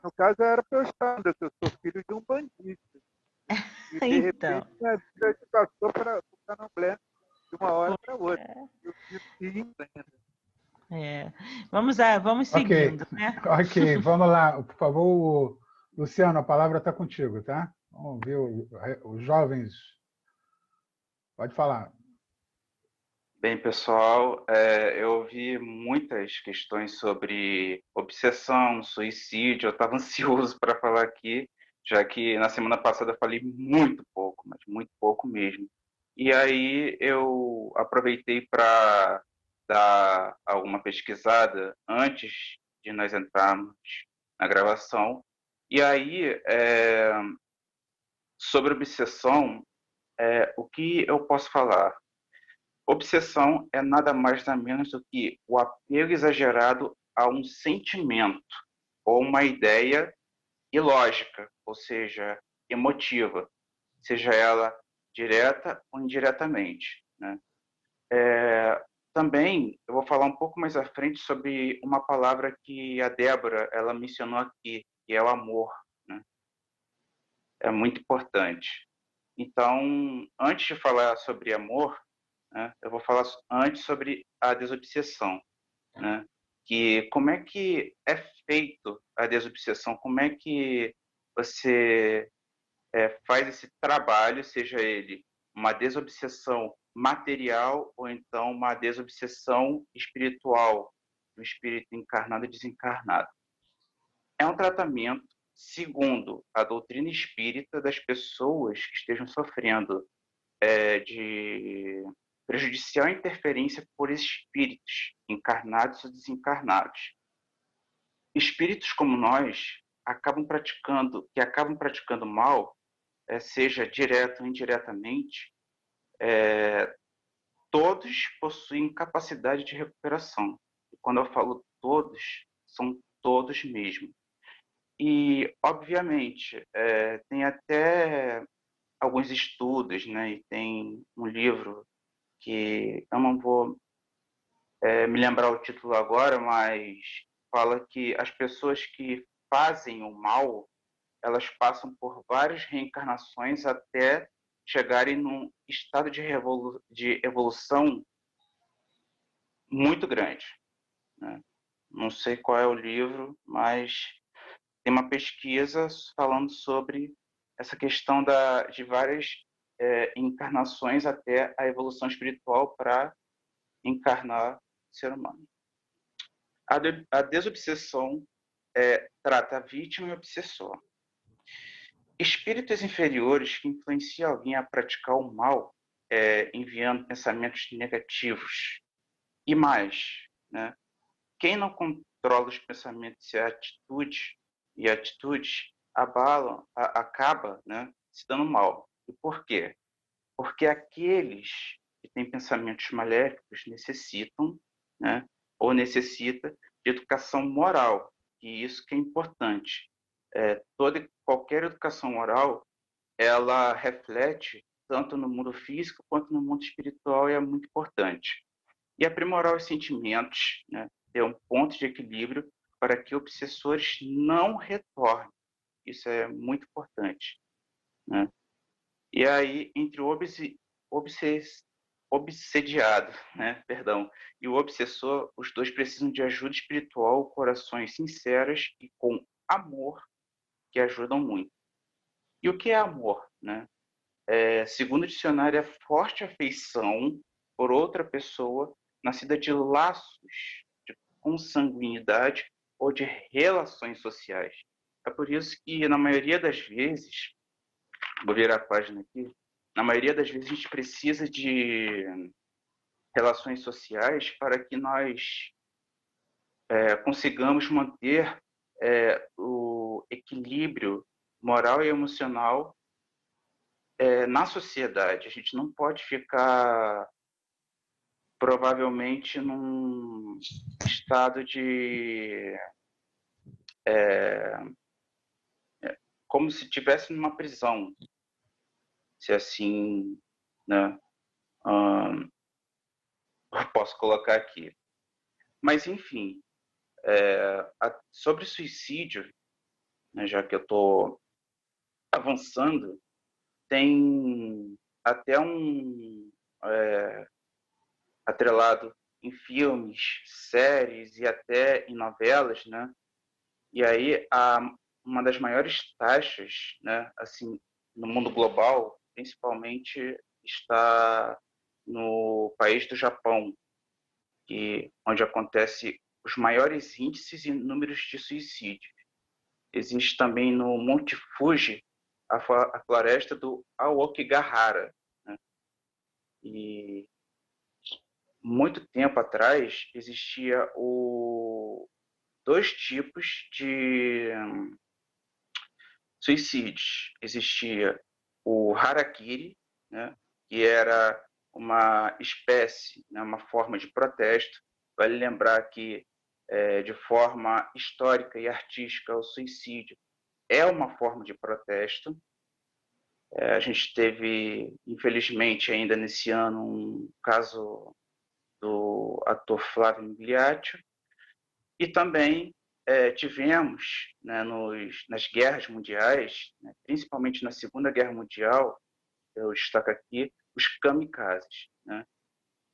No caso, era para eu estar, que eu sou filho de um bandista. E, de repente, minha vida passou para o candomblé de uma hora para outra. Eu fiz em plena. Vamos seguindo, né? Ok, vamos lá. Por favor, Luciano, a palavra está contigo, tá? Vamos ver os jovens. Pode falar. Bem, pessoal, eu ouvi muitas questões sobre obsessão, suicídio. Eu estava ansioso para falar aqui, já que na semana passada eu falei muito pouco, mas muito pouco mesmo. E aí eu aproveitei para dar alguma pesquisada antes de nós entrarmos na gravação. E aí, sobre obsessão, o que eu posso falar? Obsessão é nada mais nada menos do que o apego exagerado a um sentimento ou uma ideia ilógica, ou seja, emotiva, seja ela direta ou indiretamente, né? Também eu vou falar um pouco mais à frente sobre uma palavra que a Débora ela mencionou aqui, que é o amor, né? É muito importante. Então, antes de falar sobre amor, né, eu vou falar antes sobre a desobsessão, né? Que como é que é feito a desobsessão? Como é que você faz esse trabalho, seja ele uma desobsessão material ou então uma desobsessão espiritual, do espírito encarnado e desencarnado? É um tratamento, segundo a doutrina espírita, das pessoas que estejam sofrendo de prejudicial interferência por espíritos, encarnados ou desencarnados. Espíritos como nós acabam praticando mal, seja direto ou indiretamente, todos possuem capacidade de recuperação. E quando eu falo todos, são todos mesmo. E, obviamente, tem até alguns estudos, né? E tem um livro que eu não vou me lembrar o título agora, mas fala que as pessoas que fazem o mal, elas passam por várias reencarnações até chegarem num estado de evolução muito grande, né? Não sei qual é o livro, mas tem uma pesquisa falando sobre essa questão de várias encarnações até a evolução espiritual para encarnar o ser humano. A desobsessão trata a vítima e o obsessor. Espíritos inferiores que influenciam alguém a praticar o mal, enviando pensamentos negativos. E mais, né? Quem não controla os pensamentos e atitudes abalam, acaba, né, se dando mal. E por quê? porque aqueles que têm pensamentos maléficos necessitam, né, ou necessita de educação moral, e isso que é importante. Toda e qualquer educação moral, ela reflete tanto no mundo físico quanto no mundo espiritual, e é muito importante. E aprimorar os sentimentos, né, ter um ponto de equilíbrio para que obsessores não retornem. Isso é muito importante, né? E aí, entre o obsediado, né, perdão, e o obsessor, os dois precisam de ajuda espiritual, corações sinceras e com amor, que ajudam muito. E o que é amor, né? Segundo o dicionário, é forte afeição por outra pessoa, nascida de laços de consanguinidade ou de relações sociais. É por isso que, na maioria das vezes, vou virar a página aqui, na maioria das vezes a gente precisa de relações sociais para que nós consigamos manter o equilíbrio moral e emocional na sociedade. A gente não pode ficar, provavelmente, num estado de... como se estivesse numa prisão, se assim, né, eu posso colocar aqui. Mas, enfim, sobre suicídio, né, já que eu estou avançando, tem até atrelado em filmes, séries e até em novelas, né? E aí uma das maiores taxas, né, assim, no mundo global, principalmente, está no país do Japão, onde acontece os maiores índices e números de suicídio. Existe também no Monte Fuji a floresta do Aokigahara, né? E muito tempo atrás existia dois tipos de suicídios. Existia o harakiri, né, que era uma espécie, né, uma forma de protesto. Vale lembrar que, de forma histórica e artística, o suicídio é uma forma de protesto. A gente teve, infelizmente, ainda nesse ano, um caso do ator Flávio Migliaccio, e também tivemos, né, nas guerras mundiais, né, principalmente na Segunda Guerra Mundial, eu destaco aqui os kamikazes, né,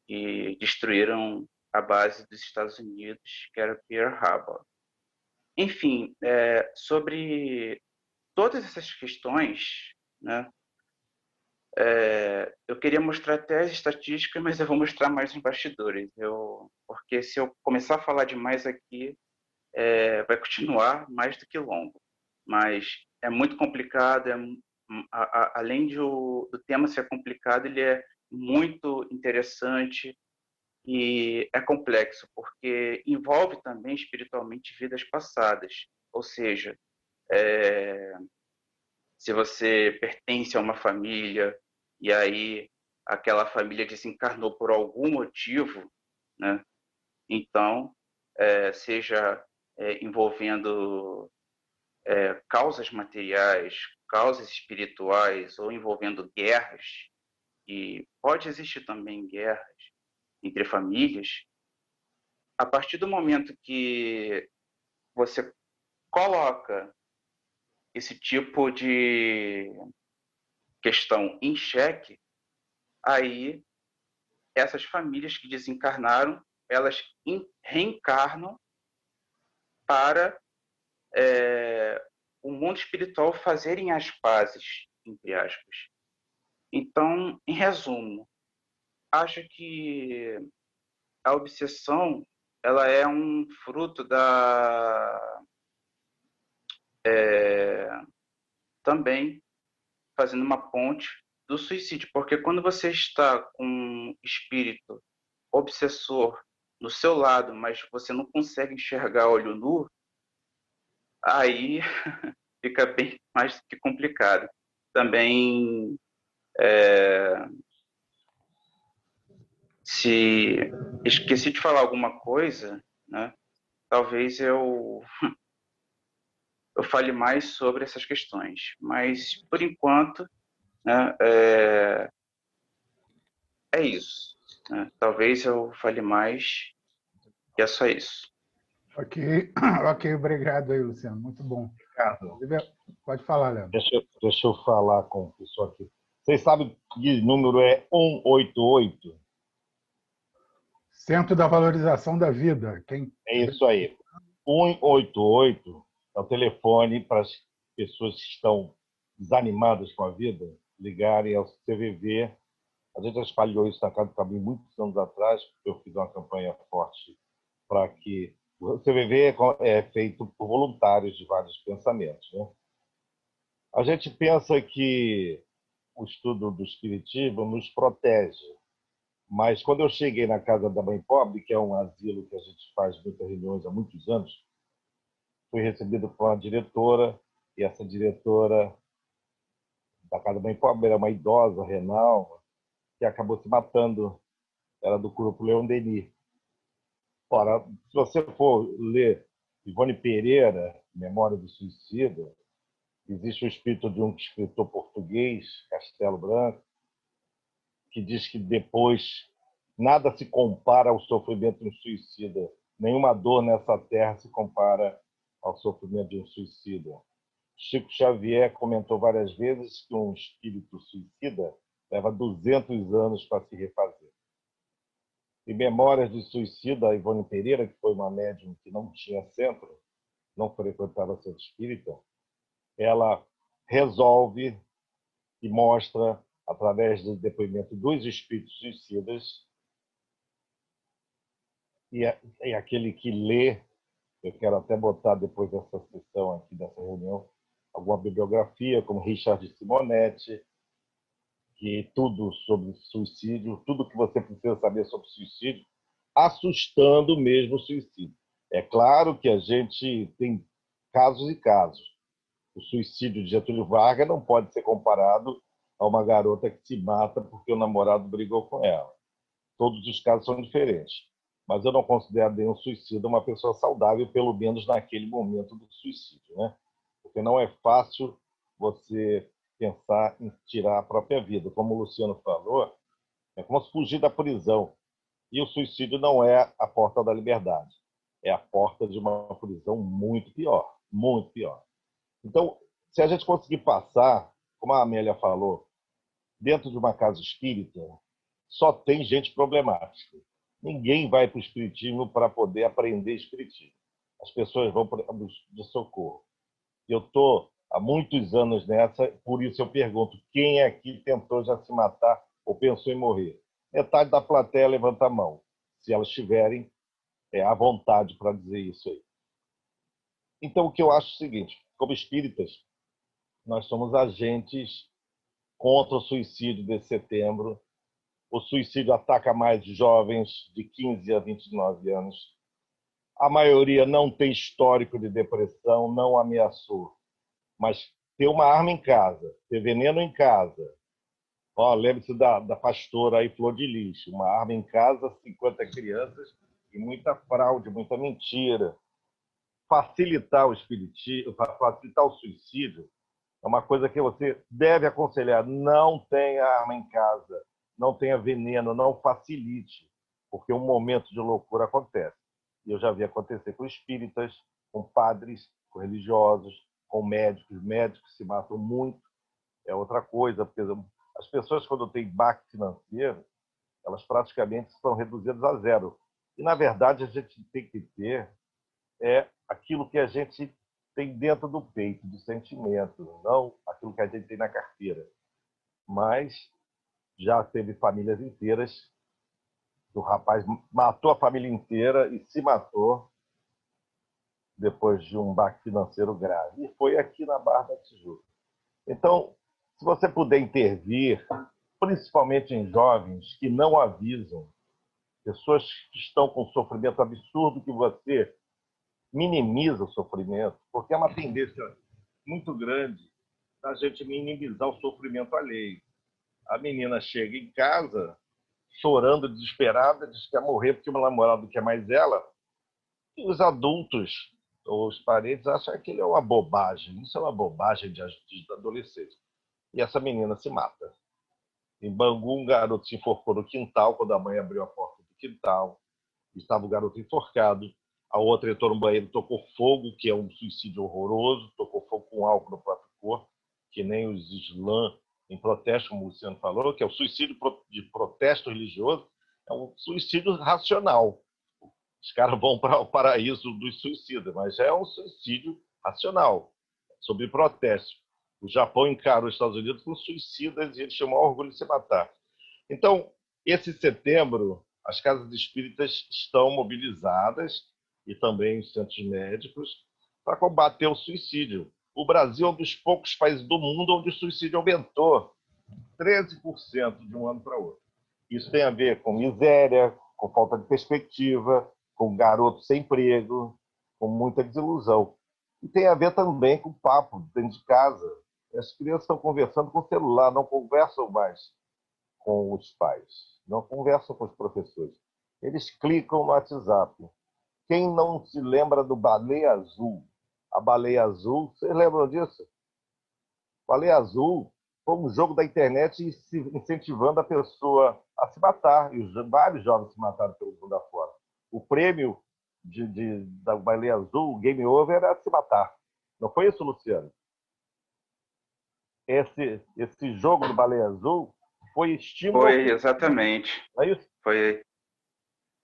que destruíram a base dos Estados Unidos, que era Pearl Harbor. Enfim, sobre todas essas questões, né, eu queria mostrar até as estatísticas, mas eu vou mostrar mais nos bastidores, porque se eu começar a falar demais aqui, vai continuar mais do que longo. Mas é muito complicado, além do tema ser complicado, ele é muito interessante e é complexo, porque envolve também espiritualmente vidas passadas. Ou seja, se você pertence a uma família e aí aquela família desencarnou por algum motivo, né? Então, seja envolvendo causas materiais, causas espirituais ou envolvendo guerras, e pode existir também guerras entre famílias, a partir do momento que você coloca esse tipo de questão em xeque, aí essas famílias que desencarnaram, elas reencarnam para o mundo espiritual fazerem as pazes, entre aspas. Então, em resumo, acho que a obsessão ela é um fruto também fazendo uma ponte do suicídio, porque quando você está com um espírito obsessor no seu lado, mas você não consegue enxergar olho nu, aí fica bem mais que complicado. Também Se esqueci de falar alguma coisa, né, talvez eu fale mais sobre essas questões. Mas, por enquanto, né, é isso. Né? Talvez eu fale mais e é só isso. Ok, ok, obrigado aí, Luciano. Muito bom. Ricardo, Pode falar, Léo. deixa eu falar com o pessoal aqui. Vocês sabem que número é 188? Centro da Valorização da Vida. É isso aí. 188 é o telefone para as pessoas que estão desanimadas com a vida ligarem ao CVV. A gente já espalhou isso na Casa do Caminho muitos anos atrás, porque eu fiz uma campanha forte para que... O CVV é feito por voluntários de vários pensamentos, né? A gente pensa que o estudo do Espiritismo nos protege, mas quando eu cheguei na Casa da Mãe Pobre, que é um asilo que a gente faz muitas reuniões há muitos anos, fui recebido por uma diretora, e essa diretora da Casa da Mãe Pobre era uma idosa, renal, que acabou se matando. Era do grupo Leon Denis. Ora, se você for ler Ivone Pereira, Memória do Suicida, existe o espírito de um escritor português, Castelo Branco, que diz que depois nada se compara ao sofrimento de um suicida. Nenhuma dor nessa terra se compara ao sofrimento de um suicida. Chico Xavier comentou várias vezes que um espírito suicida leva 200 anos para se refazer. Em Memórias de Suicida, a Ivone Pereira, que foi uma médium que não tinha centro, não frequentava centro espírita, ela resolve e mostra, através do depoimento dos espíritos suicidas, e aquele que lê, eu quero até botar depois dessa sessão aqui, dessa reunião, alguma bibliografia, como Richard Simonetti, que tudo sobre suicídio, tudo que você precisa saber sobre suicídio, assustando mesmo o suicídio. É claro que a gente tem casos e casos. O suicídio de Getúlio Vargas não pode ser comparado a uma garota que se mata porque o namorado brigou com ela. Todos os casos são diferentes. Mas eu não considero nenhum suicida uma pessoa saudável, pelo menos naquele momento do suicídio, né? Porque não é fácil você pensar em tirar a própria vida. Como o Luciano falou, é como se fugir da prisão. E o suicídio não é a porta da liberdade. É a porta de uma prisão muito pior. Muito pior. Então, se a gente conseguir passar, como a Amélia falou, dentro de uma casa espírita, só tem gente problemática. Ninguém vai para o espiritismo para poder aprender espiritismo. As pessoas vão para de socorro. Eu estou há muitos anos nessa, por isso eu pergunto, quem aqui tentou já se matar ou pensou em morrer? Metade da plateia levanta a mão, se elas tiverem à vontade para dizer isso aí. Então, o que eu acho é o seguinte, como espíritas, nós somos agentes contra o suicídio de setembro. O suicídio ataca mais jovens de 15 a 29 anos. A maioria não tem histórico de depressão, não ameaçou. Mas ter uma arma em casa, ter veneno em casa. Lembre-se da pastora aí, Flor de Lis. Uma arma em casa, 50 crianças e muita fraude, muita mentira. Facilitar o espiritismo, facilitar o suicídio é uma coisa que você deve aconselhar. Não tenha arma em casa, não tenha veneno, não facilite, porque um momento de loucura acontece. E eu já vi acontecer com espíritas, com padres, com religiosos, com médicos. Médicos se matam muito, é outra coisa, porque as pessoas, quando têm baque financeiro, elas praticamente são reduzidas a zero. E, na verdade, a gente tem que ter aquilo que a gente tem dentro do peito, de sentimento, não aquilo que a gente tem na carteira. Mas já teve famílias inteiras, o rapaz matou a família inteira e se matou depois de um baque financeiro grave. E foi aqui na Barra da Tijuca. Então, se você puder intervir, principalmente em jovens que não avisam, pessoas que estão com sofrimento absurdo, que você minimiza o sofrimento, porque é uma tendência muito grande da gente minimizar o sofrimento alheio. a menina chega em casa chorando, desesperada, diz que quer morrer porque o namorado quer mais ela. E os adultos, ou os parentes, acham que aquilo é uma bobagem. Isso é uma bobagem de adolescente. E essa menina se mata. Em Bangu, um garoto se enforcou no quintal, quando a mãe abriu a porta do quintal. Estava o garoto enforcado. A outra entrou no banheiro, tocou fogo, que é um suicídio horroroso, tocou fogo com álcool no próprio corpo, que nem os islãs em protesto, como o Luciano falou, que é o suicídio de protesto religioso, é um suicídio racional. Os caras vão para o paraíso dos suicidas, mas é um suicídio racional, sobre protesto. O Japão encara os Estados Unidos como suicidas e eles tinham o maior orgulho de se matar. Então, esse setembro, as casas espíritas estão mobilizadas e também os centros médicos para combater o suicídio. O Brasil é um dos poucos países do mundo onde o suicídio aumentou 13% de um ano para outro. Isso tem a ver com miséria, com falta de perspectiva, com garotos sem emprego, com muita desilusão. E tem a ver também com o papo dentro de casa. As crianças estão conversando com o celular, não conversam mais com os pais, não conversam com os professores. Eles clicam no WhatsApp. Quem não se lembra do Baleia Azul? A Baleia Azul, vocês lembram disso? Baleia Azul foi um jogo da internet incentivando a pessoa a se matar. E vários jovens se mataram pelo mundo afora. O prêmio da Baleia Azul, o Game Over, era se matar. Não foi isso, Luciano? Esse jogo do Baleia Azul foi estímulo... Foi, exatamente. É isso? Foi.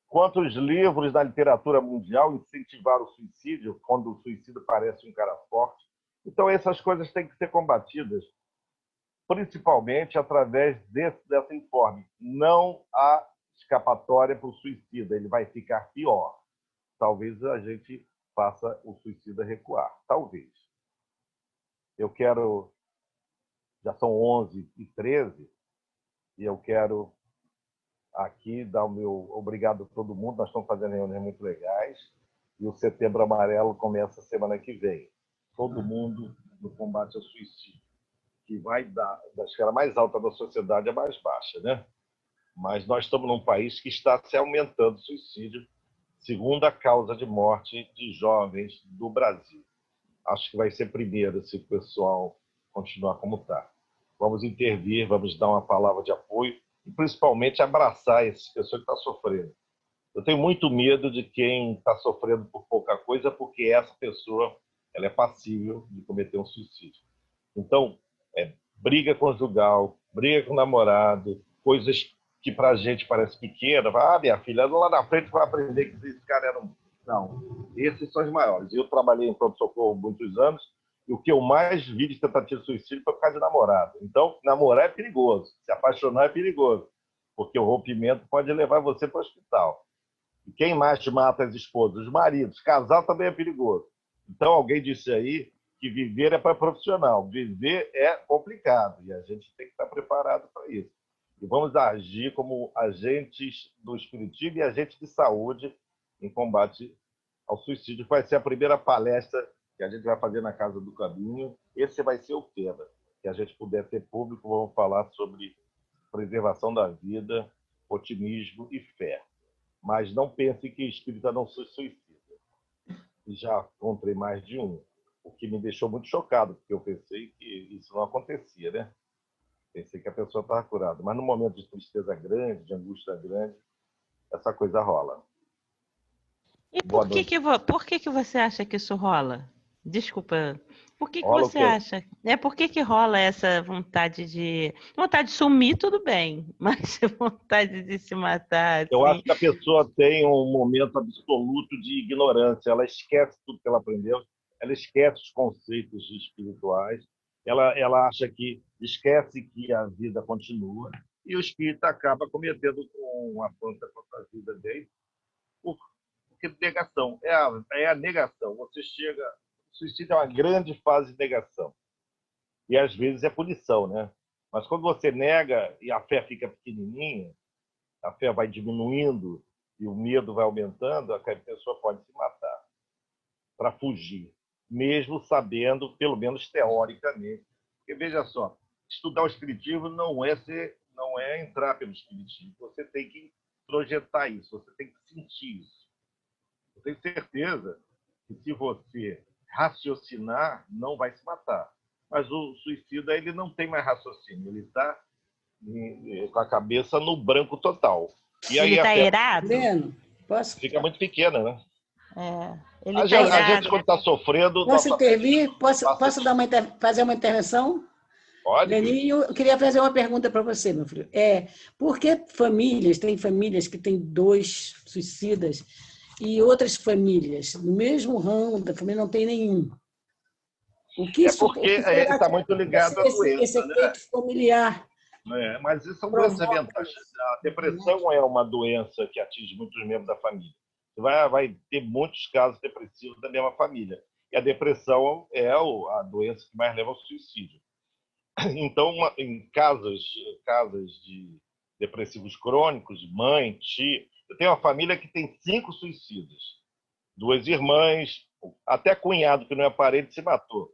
Quantos livros da literatura mundial incentivaram o suicídio, quando o suicídio parece um cara forte? Então, essas coisas têm que ser combatidas, principalmente através dessa informe. Não há escapatória para o suicida, ele vai ficar pior. Talvez a gente faça o suicida recuar, talvez. Eu quero... Já são 11h13, e eu quero aqui dar o meu obrigado a todo mundo. Nós estamos fazendo reuniões muito legais, e o Setembro Amarelo começa semana que vem. Todo mundo no combate ao suicídio, que vai da esfera mais alta da sociedade à mais baixa, né? Mas nós estamos num país que está se aumentando o suicídio, segunda causa de morte de jovens do Brasil. Acho que vai ser primeiro se o pessoal continuar como está. Vamos intervir, vamos dar uma palavra de apoio e, principalmente, abraçar essas pessoas que estão sofrendo. Eu tenho muito medo de quem está sofrendo por pouca coisa, porque essa pessoa ela é passível de cometer um suicídio. Então, briga conjugal, briga com o namorado, coisas que para a gente parece pequena. Minha filha, lá na frente vai aprender que esse cara era um... Não, esses são os maiores. Eu trabalhei em pronto-socorro muitos anos, e o que eu mais vi de tentativa de suicídio foi por causa de namorado. Então, namorar é perigoso, se apaixonar é perigoso, porque o rompimento pode levar você para o hospital. E quem mais mata as esposas? Os maridos. Casar também é perigoso. Então, alguém disse aí que viver é para profissional. Viver é complicado, e a gente tem que estar preparado para isso. E vamos agir como agentes do espiritismo e agentes de saúde em combate ao suicídio. Vai ser a primeira palestra que a gente vai fazer na Casa do Caminho. Esse vai ser o tema. Se a gente puder ter público, vamos falar sobre preservação da vida, otimismo e fé. Mas não pense que espírita não se suicida. Já encontrei mais de um, o que me deixou muito chocado, porque eu pensei que isso não acontecia, né? Pensei que a pessoa estava curada. Mas no momento de tristeza grande, de angústia grande, essa coisa rola. E por que você acha que isso rola? Desculpa. Por que Rola você acha? Por que rola essa vontade de sumir, tudo bem, mas vontade de se matar? Assim... Eu acho que a pessoa tem um momento absoluto de ignorância. Ela esquece tudo que ela aprendeu, ela esquece os conceitos espirituais, ela acha que esquece que a vida continua, e o espírito acaba cometendo uma afronta contra a vida dele, porque negação é a negação. Você chega... O suicídio é uma grande fase de negação. E, às vezes, é punição, né? Mas quando você nega e a fé fica pequenininha, a fé vai diminuindo e o medo vai aumentando, a pessoa pode se matar para fugir, mesmo sabendo, pelo menos teoricamente. Porque, veja só, estudar o espiritismo não é entrar pelo espiritismo. Você tem que projetar isso, você tem que sentir isso. Eu tenho certeza que se você raciocinar, não vai se matar. Mas o suicida, ele não tem mais raciocínio, ele está com a cabeça no branco total. E aí Ele está afeta, irado? Leno, posso, fica muito pequena, né? Ele A está gente, irado. quando está sofrendo... posso nossa intervir? mente Posso passa- fazer uma intervenção? Pode, Cris? Leninho, eu queria fazer uma pergunta para você, meu filho. Por que tem famílias que têm 2 suicidas e outras famílias, no mesmo ramo da família, não tem nenhum? O que É isso, porque ele está muito ligado à doença, esse né? efeito familiar? Mas isso são doenças Provoca mentais. isso, A depressão é uma doença que atinge muitos membros da família. Você vai ter muitos casos depressivos da mesma família. E a depressão é a doença que mais leva ao suicídio. Então, em casas de depressivos crônicos, mãe, tia... Eu tenho uma família que tem 5 suicidas. 2 irmãs, até cunhado, que não é parente, se matou.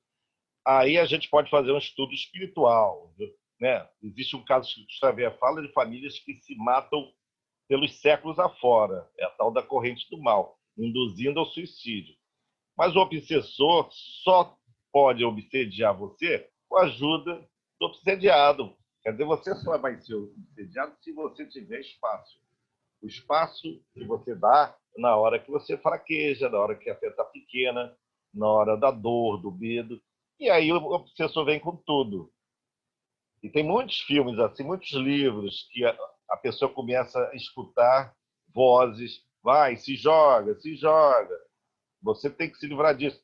Aí a gente pode fazer um estudo espiritual, né? Existe um caso que o Xavier fala de famílias que se matam pelos séculos afora. É a tal da corrente do mal, induzindo ao suicídio. Mas o obsessor só pode obsediar você com a ajuda do obsediado. Quer dizer, você só vai ser obsediado se você tiver espaço. O espaço que você dá na hora que você fraqueja, na hora que a fé está pequena, na hora da dor, do medo. E aí o obsessor vem com tudo. E tem muitos filmes, assim, muitos livros que a pessoa começa a escutar vozes. Vai, se joga, se joga. Você tem que se livrar disso.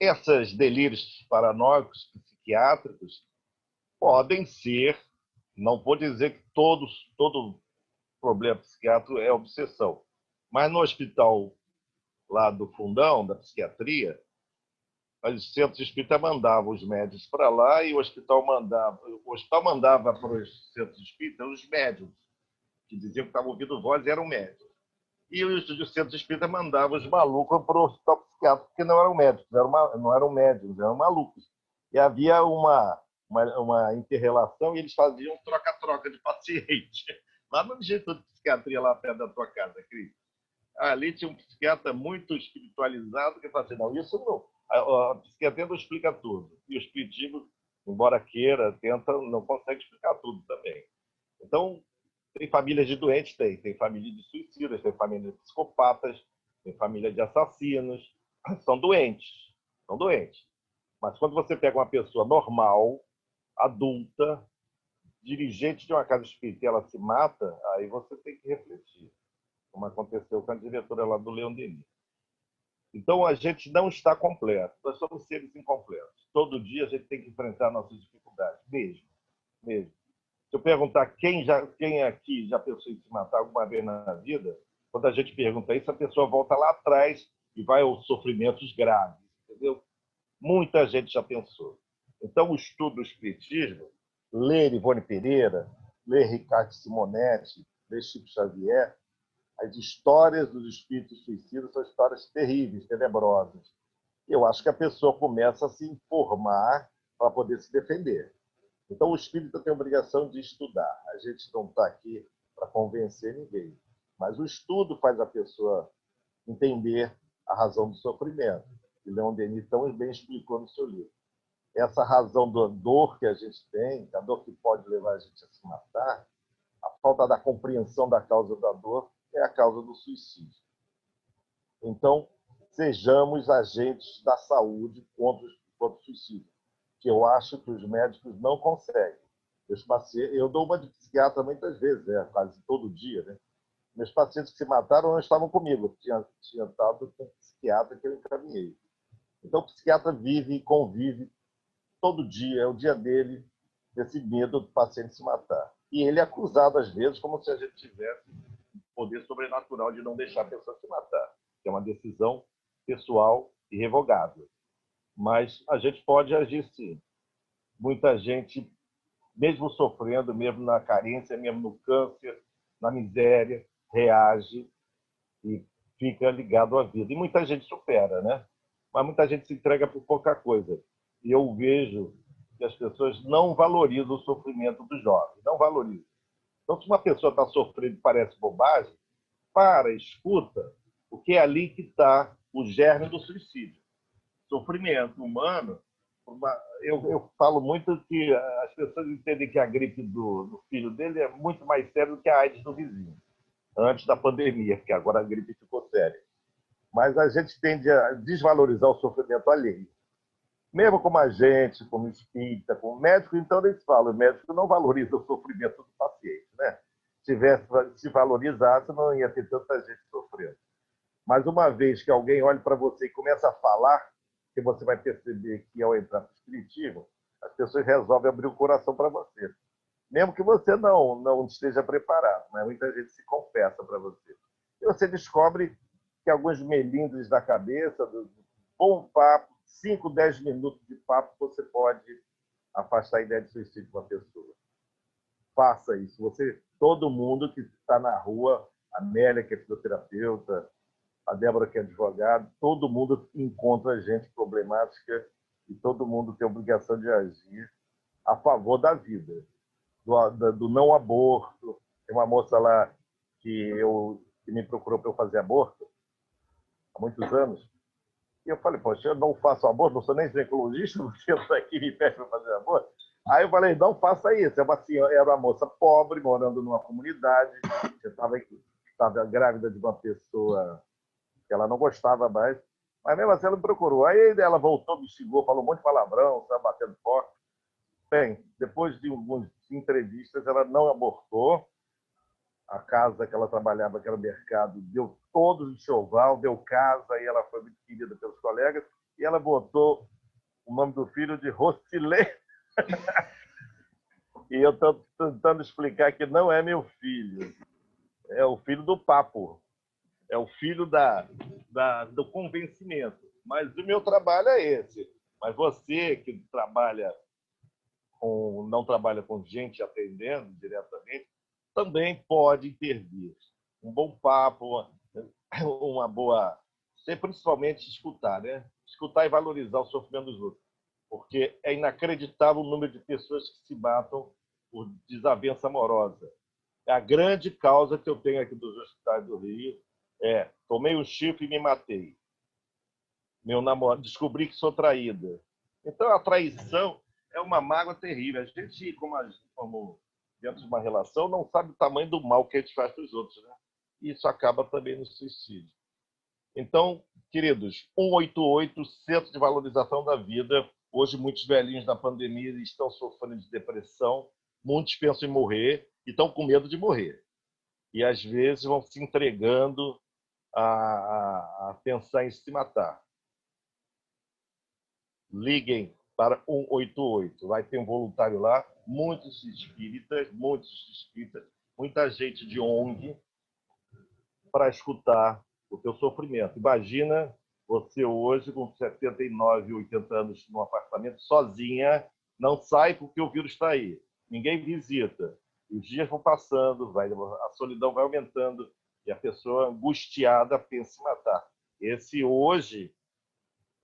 Esses delírios paranoicos, psiquiátricos, podem ser, não vou dizer que todo problema psiquiátrico é obsessão, mas no hospital lá do fundão, da psiquiatria, os centros espíritas mandavam os médicos para lá e o hospital mandava para os centros espíritas os médiums, que diziam que estavam ouvindo voz e eram médicos. E os centros espíritas mandavam os malucos para o hospital psiquiátrico, porque não eram médicos, não eram médiums, eram malucos. E havia uma inter-relação e eles faziam troca-troca de paciente. Lá no Instituto de Psiquiatria, lá perto da tua casa, Cris. Ali tinha um psiquiatra muito espiritualizado que falava assim, não, isso não. A psiquiatria não explica tudo. E o espiritismo, embora queira, tenta, não consegue explicar tudo também. Então, tem famílias de doentes, tem família de suicidas, tem família de psicopatas, tem família de assassinos. São doentes. Mas quando você pega uma pessoa normal, adulta, dirigente de uma casa espírita e ela se mata, aí você tem que refletir, como aconteceu com a diretora lá do Leon Denis. Então, a gente não está completo. Nós somos seres incompletos. Todo dia a gente tem que enfrentar nossas dificuldades, mesmo. Se eu perguntar quem aqui já pensou em se matar alguma vez na vida, quando a gente pergunta isso, a pessoa volta lá atrás e vai aos sofrimentos graves, entendeu? Muita gente já pensou. Então, o estudo do espiritismo, ler Ivone Pereira, ler Ricardo Simonetti, ler Chico Xavier, as histórias dos espíritos suicidas são histórias terríveis, tenebrosas. Eu acho que a pessoa começa a se informar para poder se defender. Então, o espírita tem a obrigação de estudar. A gente não está aqui para convencer ninguém. Mas o estudo faz a pessoa entender a razão do sofrimento. E Leon Denis tão bem explicou no seu livro. Essa razão da dor que a gente tem, a dor que pode levar a gente a se matar, a falta da compreensão da causa da dor, é a causa do suicídio. Então, sejamos agentes da saúde contra o suicídio, que eu acho que os médicos não conseguem. Eu dou uma de psiquiatra muitas vezes, quase todo dia. Né? Meus pacientes que se mataram não estavam comigo, tinha estado com um psiquiatra que eu encaminhei. Então, o psiquiatra vive e convive todo dia, é o dia dele, desse medo do paciente se matar. E ele é acusado, às vezes, como se a gente tivesse poder sobrenatural de não deixar a pessoa se matar, que é uma decisão pessoal irrevogável. Mas a gente pode agir sim. Muita gente, mesmo sofrendo, mesmo na carência, mesmo no câncer, na miséria, reage e fica ligado à vida. E muita gente supera, né? Mas muita gente se entrega por pouca coisa. E eu vejo que as pessoas não valorizam o sofrimento do jovem, não valorizam. Então, se uma pessoa está sofrendo e parece bobagem, escuta, porque é ali que está o germe do suicídio. Sofrimento humano, eu falo muito que as pessoas entendem que a gripe do filho dele é muito mais séria do que a AIDS do vizinho, antes da pandemia, porque agora a gripe ficou séria. Mas a gente tende a desvalorizar o sofrimento alheio. Mesmo como a gente, como espírita, como médico, então nem se fala, o médico não valoriza o sofrimento do paciente, né? Se valorizasse, não ia ter tanta gente sofrendo. Mas uma vez que alguém olha para você e começa a falar, que você vai perceber que ao entrar no espiritismo, as pessoas resolvem abrir o coração para você. Mesmo que você não esteja preparado, mas muita gente se confessa para você. E você descobre que alguns melindres da cabeça, do bom papo, 5, 10 minutos de papo, você pode afastar a ideia de suicídio de uma pessoa. Faça isso. Todo mundo que está na rua, a Amélia, que é fisioterapeuta, a Débora, que é advogada, todo mundo encontra gente problemática e todo mundo tem a obrigação de agir a favor da vida, do não aborto. Tem uma moça lá que me procurou para eu fazer aborto há muitos anos. E eu falei, poxa, eu não faço aborto, não sou nem ginecologista, você está aqui me pede para fazer aborto. Aí eu falei, não faça isso. Era uma moça pobre, morando numa comunidade, estava grávida de uma pessoa que ela não gostava mais, mas mesmo assim ela me procurou. Aí ela voltou, me xingou, falou um monte de palavrão, estava batendo forte. Bem, depois de algumas entrevistas, ela não abortou. A casa que ela trabalhava, que era o mercado, deu todo o enxoval, deu casa, e ela foi muito querida pelos colegas, e ela botou o nome do filho de Rocilê. E eu estou tentando explicar que não é meu filho, é o filho do papo, é o filho do convencimento. Mas o meu trabalho é esse. Mas você que não trabalha com gente atendendo diretamente, também pode intervir. Um bom papo, uma boa... Principalmente escutar, né? Escutar e valorizar o sofrimento dos outros. Porque é inacreditável o número de pessoas que se matam por desavença amorosa. A grande causa que eu tenho aqui dos hospitais do Rio é: tomei um chifre e me matei. Meu namorado, descobri que sou traída. Então, a traição é uma mágoa terrível. A gente, como dentro de uma relação, não sabe o tamanho do mal que a gente faz para os outros, né? E isso acaba também no suicídio. Então, queridos, 188, Centro de Valorização da Vida. Hoje, muitos velhinhos da pandemia estão sofrendo de depressão, muitos pensam em morrer e estão com medo de morrer. E, às vezes, vão se entregando a pensar em se matar. Liguem para 188. Vai ter um voluntário lá, muitos espíritas, muita gente de ONG para escutar o teu sofrimento. Imagina você hoje, com 79, 80 anos, num apartamento, sozinha, não sai porque o vírus está aí. Ninguém visita. E os dias vão passando, a solidão vai aumentando e a pessoa angustiada pensa em se matar. Esse hoje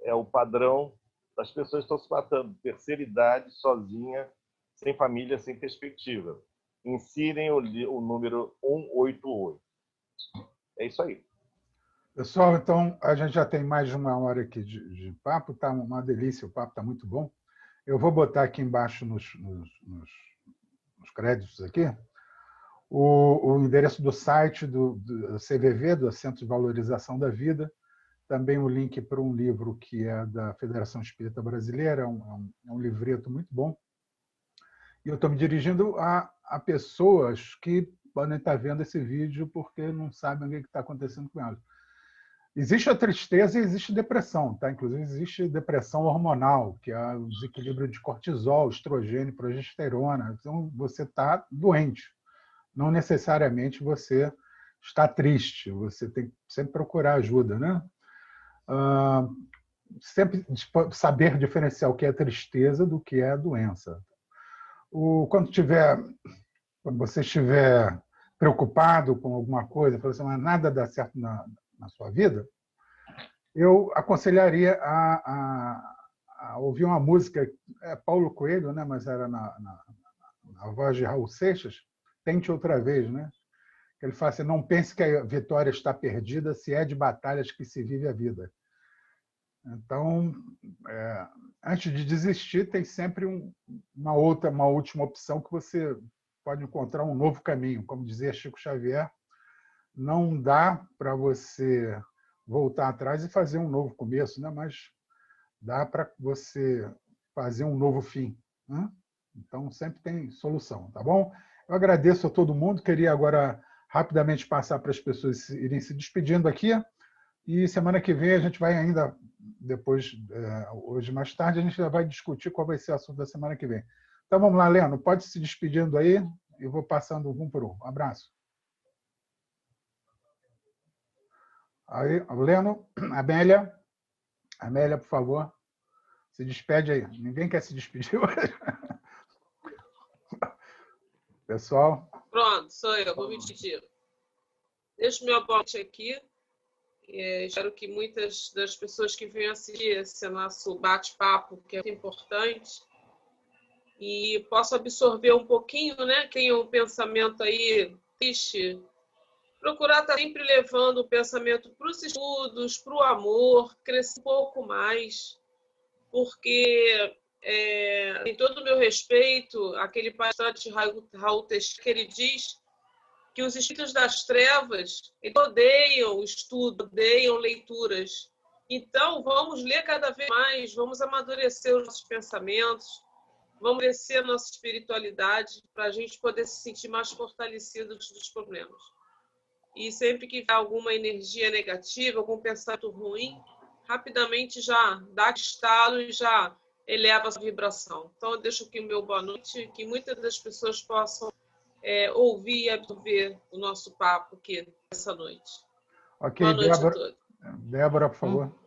é o padrão das pessoas que estão se matando. Terceira idade, sozinha, sem família, sem perspectiva. Insirem o número 188. É isso aí. Pessoal, então, a gente já tem mais de uma hora aqui de papo, está uma delícia, o papo está muito bom. Eu vou botar aqui embaixo nos créditos aqui o endereço do site do CVV, do Centro de Valorização da Vida, também o link para um livro que é da Federação Espírita Brasileira, é um livreto muito bom. E eu estou me dirigindo a pessoas que podem estar vendo esse vídeo porque não sabem o que está acontecendo com elas. Existe a tristeza e existe depressão, tá? Inclusive existe depressão hormonal, que é o desequilíbrio de cortisol, estrogênio, progesterona. Então você está doente. Não necessariamente você está triste. Você tem que sempre procurar ajuda, né? Sempre saber diferenciar o que é tristeza do que é doença. Quando você estiver preocupado com alguma coisa, falando assim, mas nada dá certo na sua vida, eu aconselharia a ouvi uma música, Paulo Coelho, né? Mas era na voz de Raul Seixas, Tente Outra Vez, né? Ele fala assim, não pense que a vitória está perdida, se é de batalhas que se vive a vida. Então, antes de desistir, tem sempre uma última opção que você pode encontrar um novo caminho. Como dizia Chico Xavier, não dá para você voltar atrás e fazer um novo começo, né? Mas dá para você fazer um novo fim, né? Então, sempre tem solução, tá bom? Eu agradeço a todo mundo. Queria agora rapidamente passar para as pessoas irem se despedindo aqui. E semana que vem a gente vai ainda, depois, hoje mais tarde, a gente já vai discutir qual vai ser o assunto da semana que vem. Então vamos lá, Leno, pode se despedindo aí, eu vou passando um por um. Um abraço. Aí, Leno, Amélia, por favor, se despede aí. Ninguém quer se despedir hoje. Pessoal. Pronto, sou eu, vou me despedir. Deixo meu aporte aqui. Espero que muitas das pessoas que venham assistir esse nosso bate-papo, que é importante, e possam absorver um pouquinho, né? Tem um pensamento aí triste, procurar estar sempre levando o pensamento para os estudos, para o amor, crescer um pouco mais, porque em todo o meu respeito, aquele palestrante Raul Teixeira, que ele diz que os espíritos das trevas odeiam o estudo, odeiam leituras. Então, vamos ler cada vez mais, vamos amadurecer os nossos pensamentos, vamos crescer a nossa espiritualidade para a gente poder se sentir mais fortalecidos dos problemas. E sempre que vier alguma energia negativa, algum pensamento ruim, rapidamente já dá estalo e já eleva a vibração. Então, eu deixo aqui o meu boa noite, que muitas das pessoas possam ouvir e absorver o nosso papo aqui essa noite. Ok, boa noite Débora. a todos. Débora, por favor.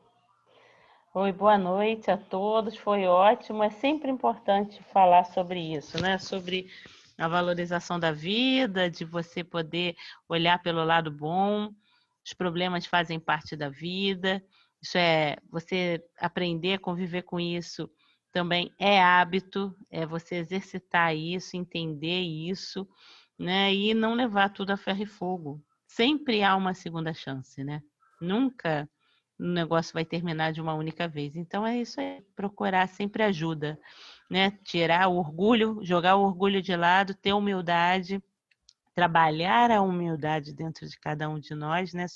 Oi, boa noite a todos, foi ótimo. É sempre importante falar sobre isso, né? Sobre a valorização da vida, de você poder olhar pelo lado bom. Os problemas fazem parte da vida. Isso você aprender a conviver com isso também é hábito, é você exercitar isso, entender isso, né? E não levar tudo a ferro e fogo. Sempre há uma segunda chance, né? Nunca o negócio vai terminar de uma única vez. Então é isso aí, procurar sempre ajuda, né? Tirar o orgulho, jogar o orgulho de lado, ter humildade, trabalhar a humildade dentro de cada um de nós, né?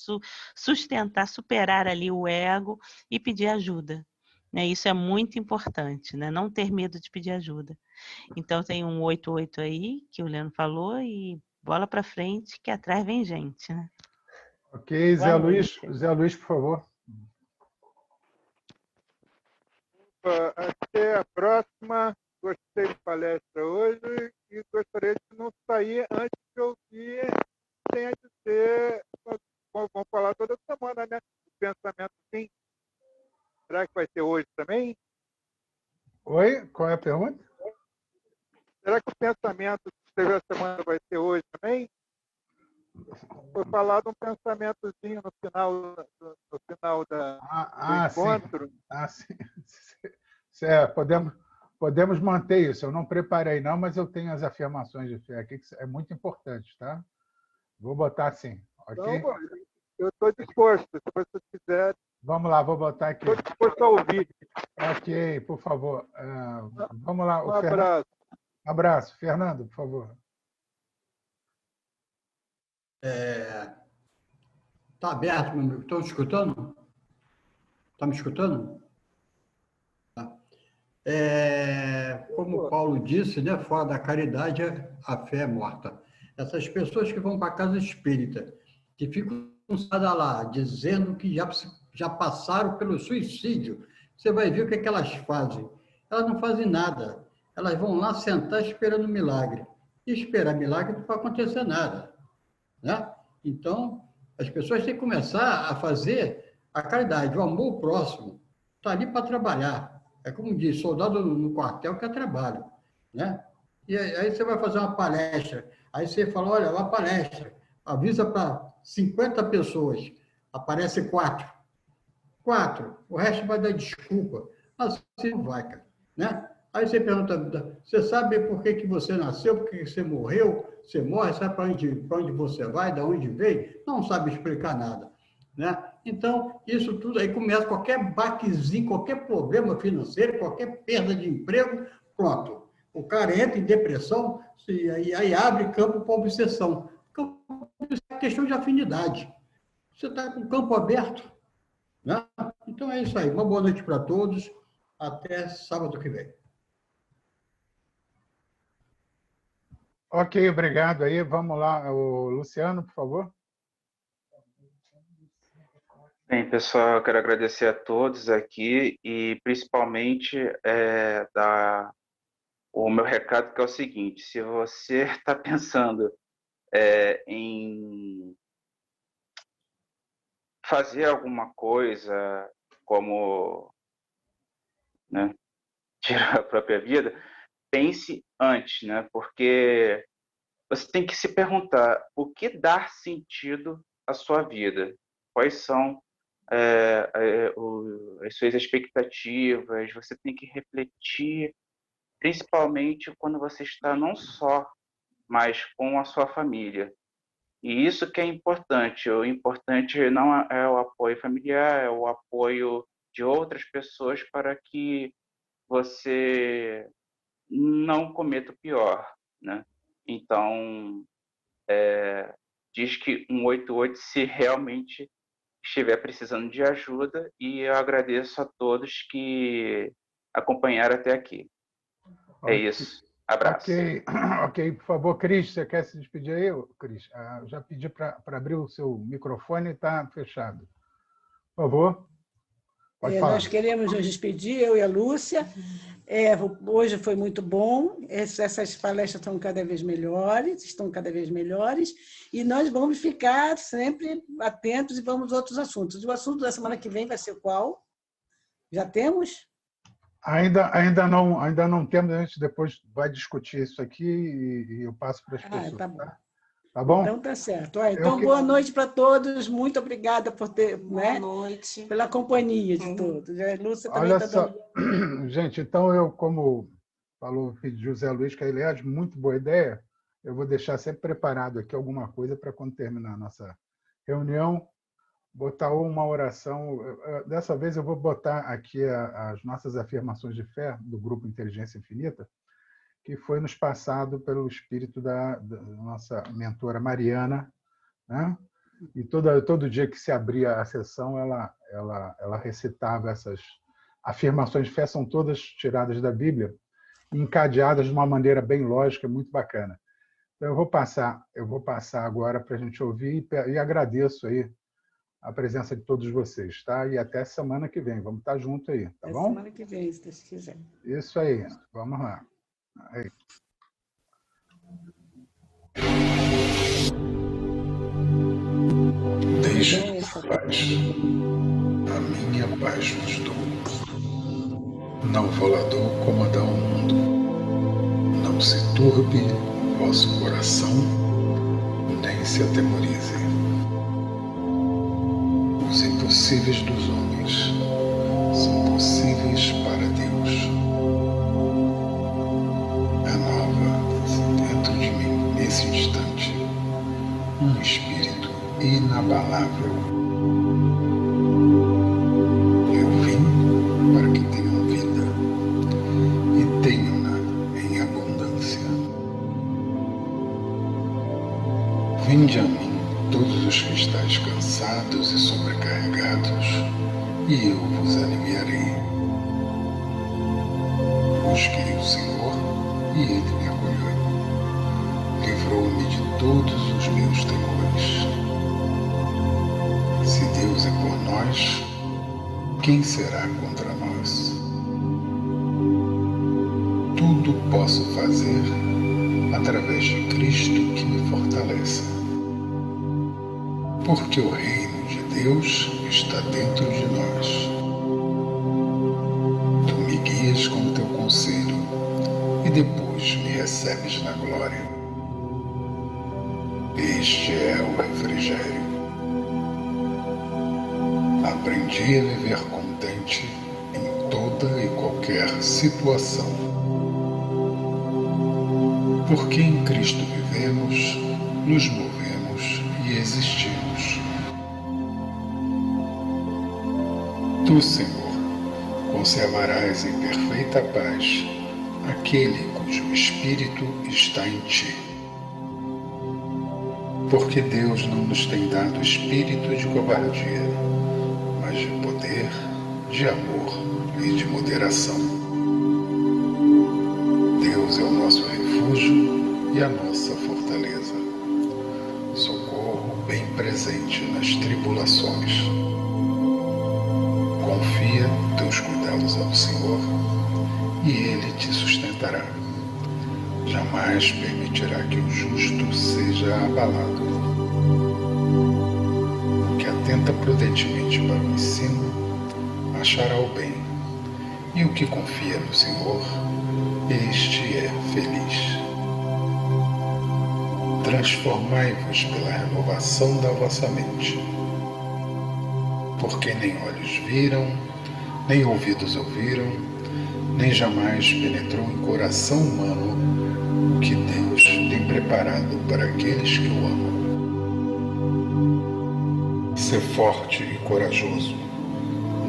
Sustentar, superar ali o ego e pedir ajuda. Né? Isso é muito importante, né? Não ter medo de pedir ajuda. Então tem um 88 aí, que o Leno falou, e bola para frente, que atrás vem gente, né? Ok, Zé Luiz, por favor. Até a próxima. Gostei da palestra hoje e gostaria de não sair antes de ouvir, sem a dizer, vamos falar toda semana, né? O pensamento sim. Será que vai ter hoje também? Oi, qual é a pergunta? Será que o pensamento que teve a semana vai ter hoje também? Foi falado um pensamentozinho no final do encontro. Sim. Podemos manter isso. Eu não preparei, não, mas eu tenho as afirmações de fé aqui, que é muito importante, tá? Vou botar assim, ok? Então, eu estou disposto, se você quiser. Vamos lá, vou botar aqui. Estou disposto a ouvir. Ok, por favor. Vamos lá. Um abraço. Abraço. Fernando, por favor. Está aberto, meu amigo. Estão escutando? Está me escutando? Tá. Como o Paulo disse, né, fora da caridade, a fé é morta. Essas pessoas que vão para a casa espírita, que ficam lá, dizendo que já passaram pelo suicídio, você vai ver o que é que elas fazem. Elas não fazem nada. Elas vão lá sentar esperando milagre. E esperar milagre não vai acontecer nada. Né? Então, as pessoas têm que começar a fazer a caridade, o amor ao próximo. Está ali para trabalhar. É como diz, soldado no quartel quer trabalho. Né? E aí você vai fazer uma palestra. Aí você fala, olha, uma palestra. Avisa para 50 pessoas. Aparece 4. O resto vai dar desculpa. Assim não vai, cara, né? Aí você pergunta, você sabe por que você nasceu, por que você morreu, você morre, sabe para onde você vai, de onde veio? Não sabe explicar nada, né? Então, isso tudo aí começa, qualquer baquezinho, qualquer problema financeiro, qualquer perda de emprego, pronto. O cara entra em depressão e aí abre campo para obsessão. É questão de afinidade. Você está com o campo aberto, né? Então é isso aí. Uma boa noite para todos. Até sábado que vem. Ok, obrigado aí. Vamos lá, o Luciano, por favor. Bem, pessoal, eu quero agradecer a todos aqui e principalmente dar o meu recado, que é o seguinte: se você está pensando em fazer alguma coisa como, né, tirar a própria vida, pense antes, né? Porque você tem que se perguntar o que dá sentido à sua vida, quais são as suas expectativas. Você tem que refletir, principalmente quando você está não só, mas com a sua família. E isso que é importante. O importante não é o apoio familiar, é o apoio de outras pessoas para que você não cometa o pior, né? Então, diz que 188 se realmente estiver precisando de ajuda, e eu agradeço a todos que acompanharam até aqui. É isso. Abraço. Ok, por favor, Cris, você quer se despedir aí, Cris? Já pedi para abrir o seu microfone e está fechado. Por favor, pode falar. Nós queremos nos despedir, eu e a Lúcia. Hoje foi muito bom, essas palestras estão cada vez melhores, e nós vamos ficar sempre atentos e vamos a outros assuntos. O assunto da semana que vem vai ser qual? Já temos? Ainda não temos, a gente depois vai discutir isso aqui e eu passo para as pessoas. Tá bom. Tá bom? Então tá certo. Então, boa noite para todos, muito obrigada por ter, boa noite. Pela companhia de todos. A Lúcia também Olha só, gente, então eu, como falou o filho de José Luiz, que aliás, muito boa ideia, eu vou deixar sempre preparado aqui alguma coisa para quando terminar a nossa reunião, botar uma oração. Dessa vez eu vou botar aqui as nossas afirmações de fé do Grupo Inteligência Infinita, que foi nos passado pelo espírito da nossa mentora Mariana, né? E todo dia que se abria a sessão, ela recitava essas afirmações de fé, são todas tiradas da Bíblia, encadeadas de uma maneira bem lógica, muito bacana. Então, eu vou passar agora para a gente ouvir e agradeço aí a presença de todos vocês, tá? E até semana que vem. Vamos estar juntos aí, tá bom? Semana que vem, se Deus quiser. Isso aí. Vamos lá. Aí. Deixe a paz. A minha paz vos dou. Não vou lá dou como a dá ao mundo. Não se turbe o vosso coração, nem se atemorize. Os impossíveis dos homens são possíveis para Deus. Renova-se dentro de mim, nesse instante, um espírito inabalável. Eu vim para que tenham vida e tenham-na em abundância. Vinde a mim todos os que estáis cansados e sobrecarregados, e eu vos aliviarei. Busquei o Senhor e Ele me acolheu. Livrou-me de todos os meus temores. Se Deus é por nós, quem será contra nós? Tudo posso fazer através de Cristo que me fortalece. Porque o reino de Deus está dentro de nós. Tu me guias com teu conselho e depois me recebes na glória. Este é o refrigério. Aprendi a viver contente em todo toda e qualquer situação. Porque em Cristo vivemos, nos movemos e existimos. Tu, Senhor, conservarás em perfeita paz aquele cujo espírito está em ti. Porque Deus não nos tem dado espírito de covardia, mas de poder, de amor e de moderação. Deus é o nosso refúgio e a nossa fortaleza, socorro bem presente nas tribulações. Confia teus cuidados ao Senhor e Ele te sustentará. Jamais permitirá que o justo seja abalado. O que atenta prudentemente para o ensino, achará o bem, e o que confia no Senhor, este é feliz. Transformai-vos pela renovação da vossa mente, porque nem olhos viram, nem ouvidos ouviram, nem jamais penetrou em coração humano o que Deus tem preparado para aqueles que o amam. Sê forte e corajoso,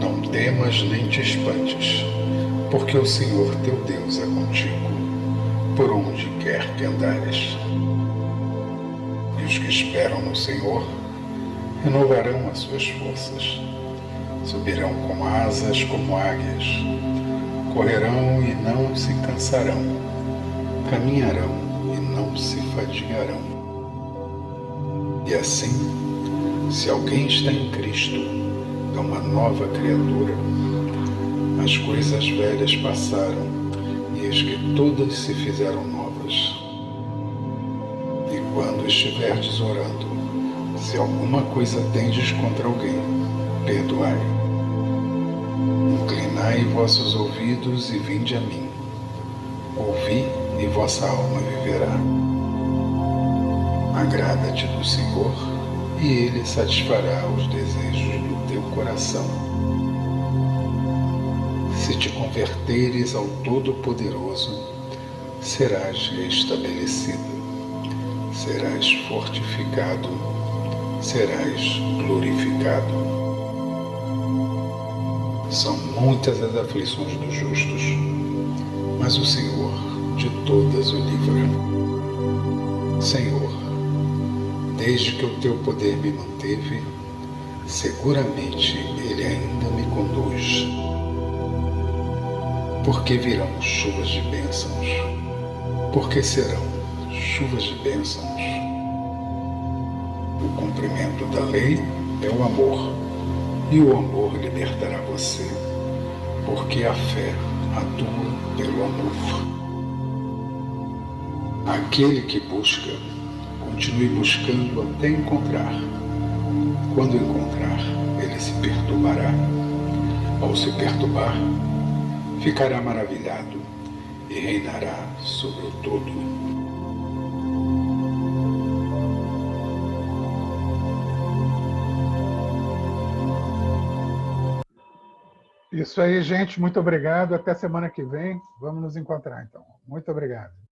não temas nem te espantes, porque o Senhor teu Deus é contigo, por onde quer que andares. E os que esperam no Senhor renovarão as suas forças, subirão com asas como águias, correrão e não se cansarão, caminharão e não se fadigarão. E assim, se alguém está em Cristo, é uma nova criatura. As coisas velhas passaram, e eis que todas se fizeram novas. E quando estiverdes orando, se alguma coisa tendes contra alguém, perdoai. Inclinai vossos ouvidos e vinde a mim. Ouvi e vossa alma viverá. Agrada-te do Senhor, e Ele satisfará os desejos do teu coração. Se te converteres ao Todo-Poderoso, serás restabelecido, serás fortificado, serás glorificado. São muitas as aflições dos justos, mas o Senhor de todas o livra. Senhor, desde que o teu poder me manteve, seguramente Ele ainda me conduz. Porque virão chuvas de bênçãos, porque serão chuvas de bênçãos. O cumprimento da lei é o amor, e o amor libertará você, porque a fé atua pelo amor. Aquele que busca, continue buscando até encontrar. Quando encontrar, ele se perturbará. Ao se perturbar, ficará maravilhado e reinará sobre o todo. Isso aí, gente. Muito obrigado. Até semana que vem. Vamos nos encontrar, então. Muito obrigado.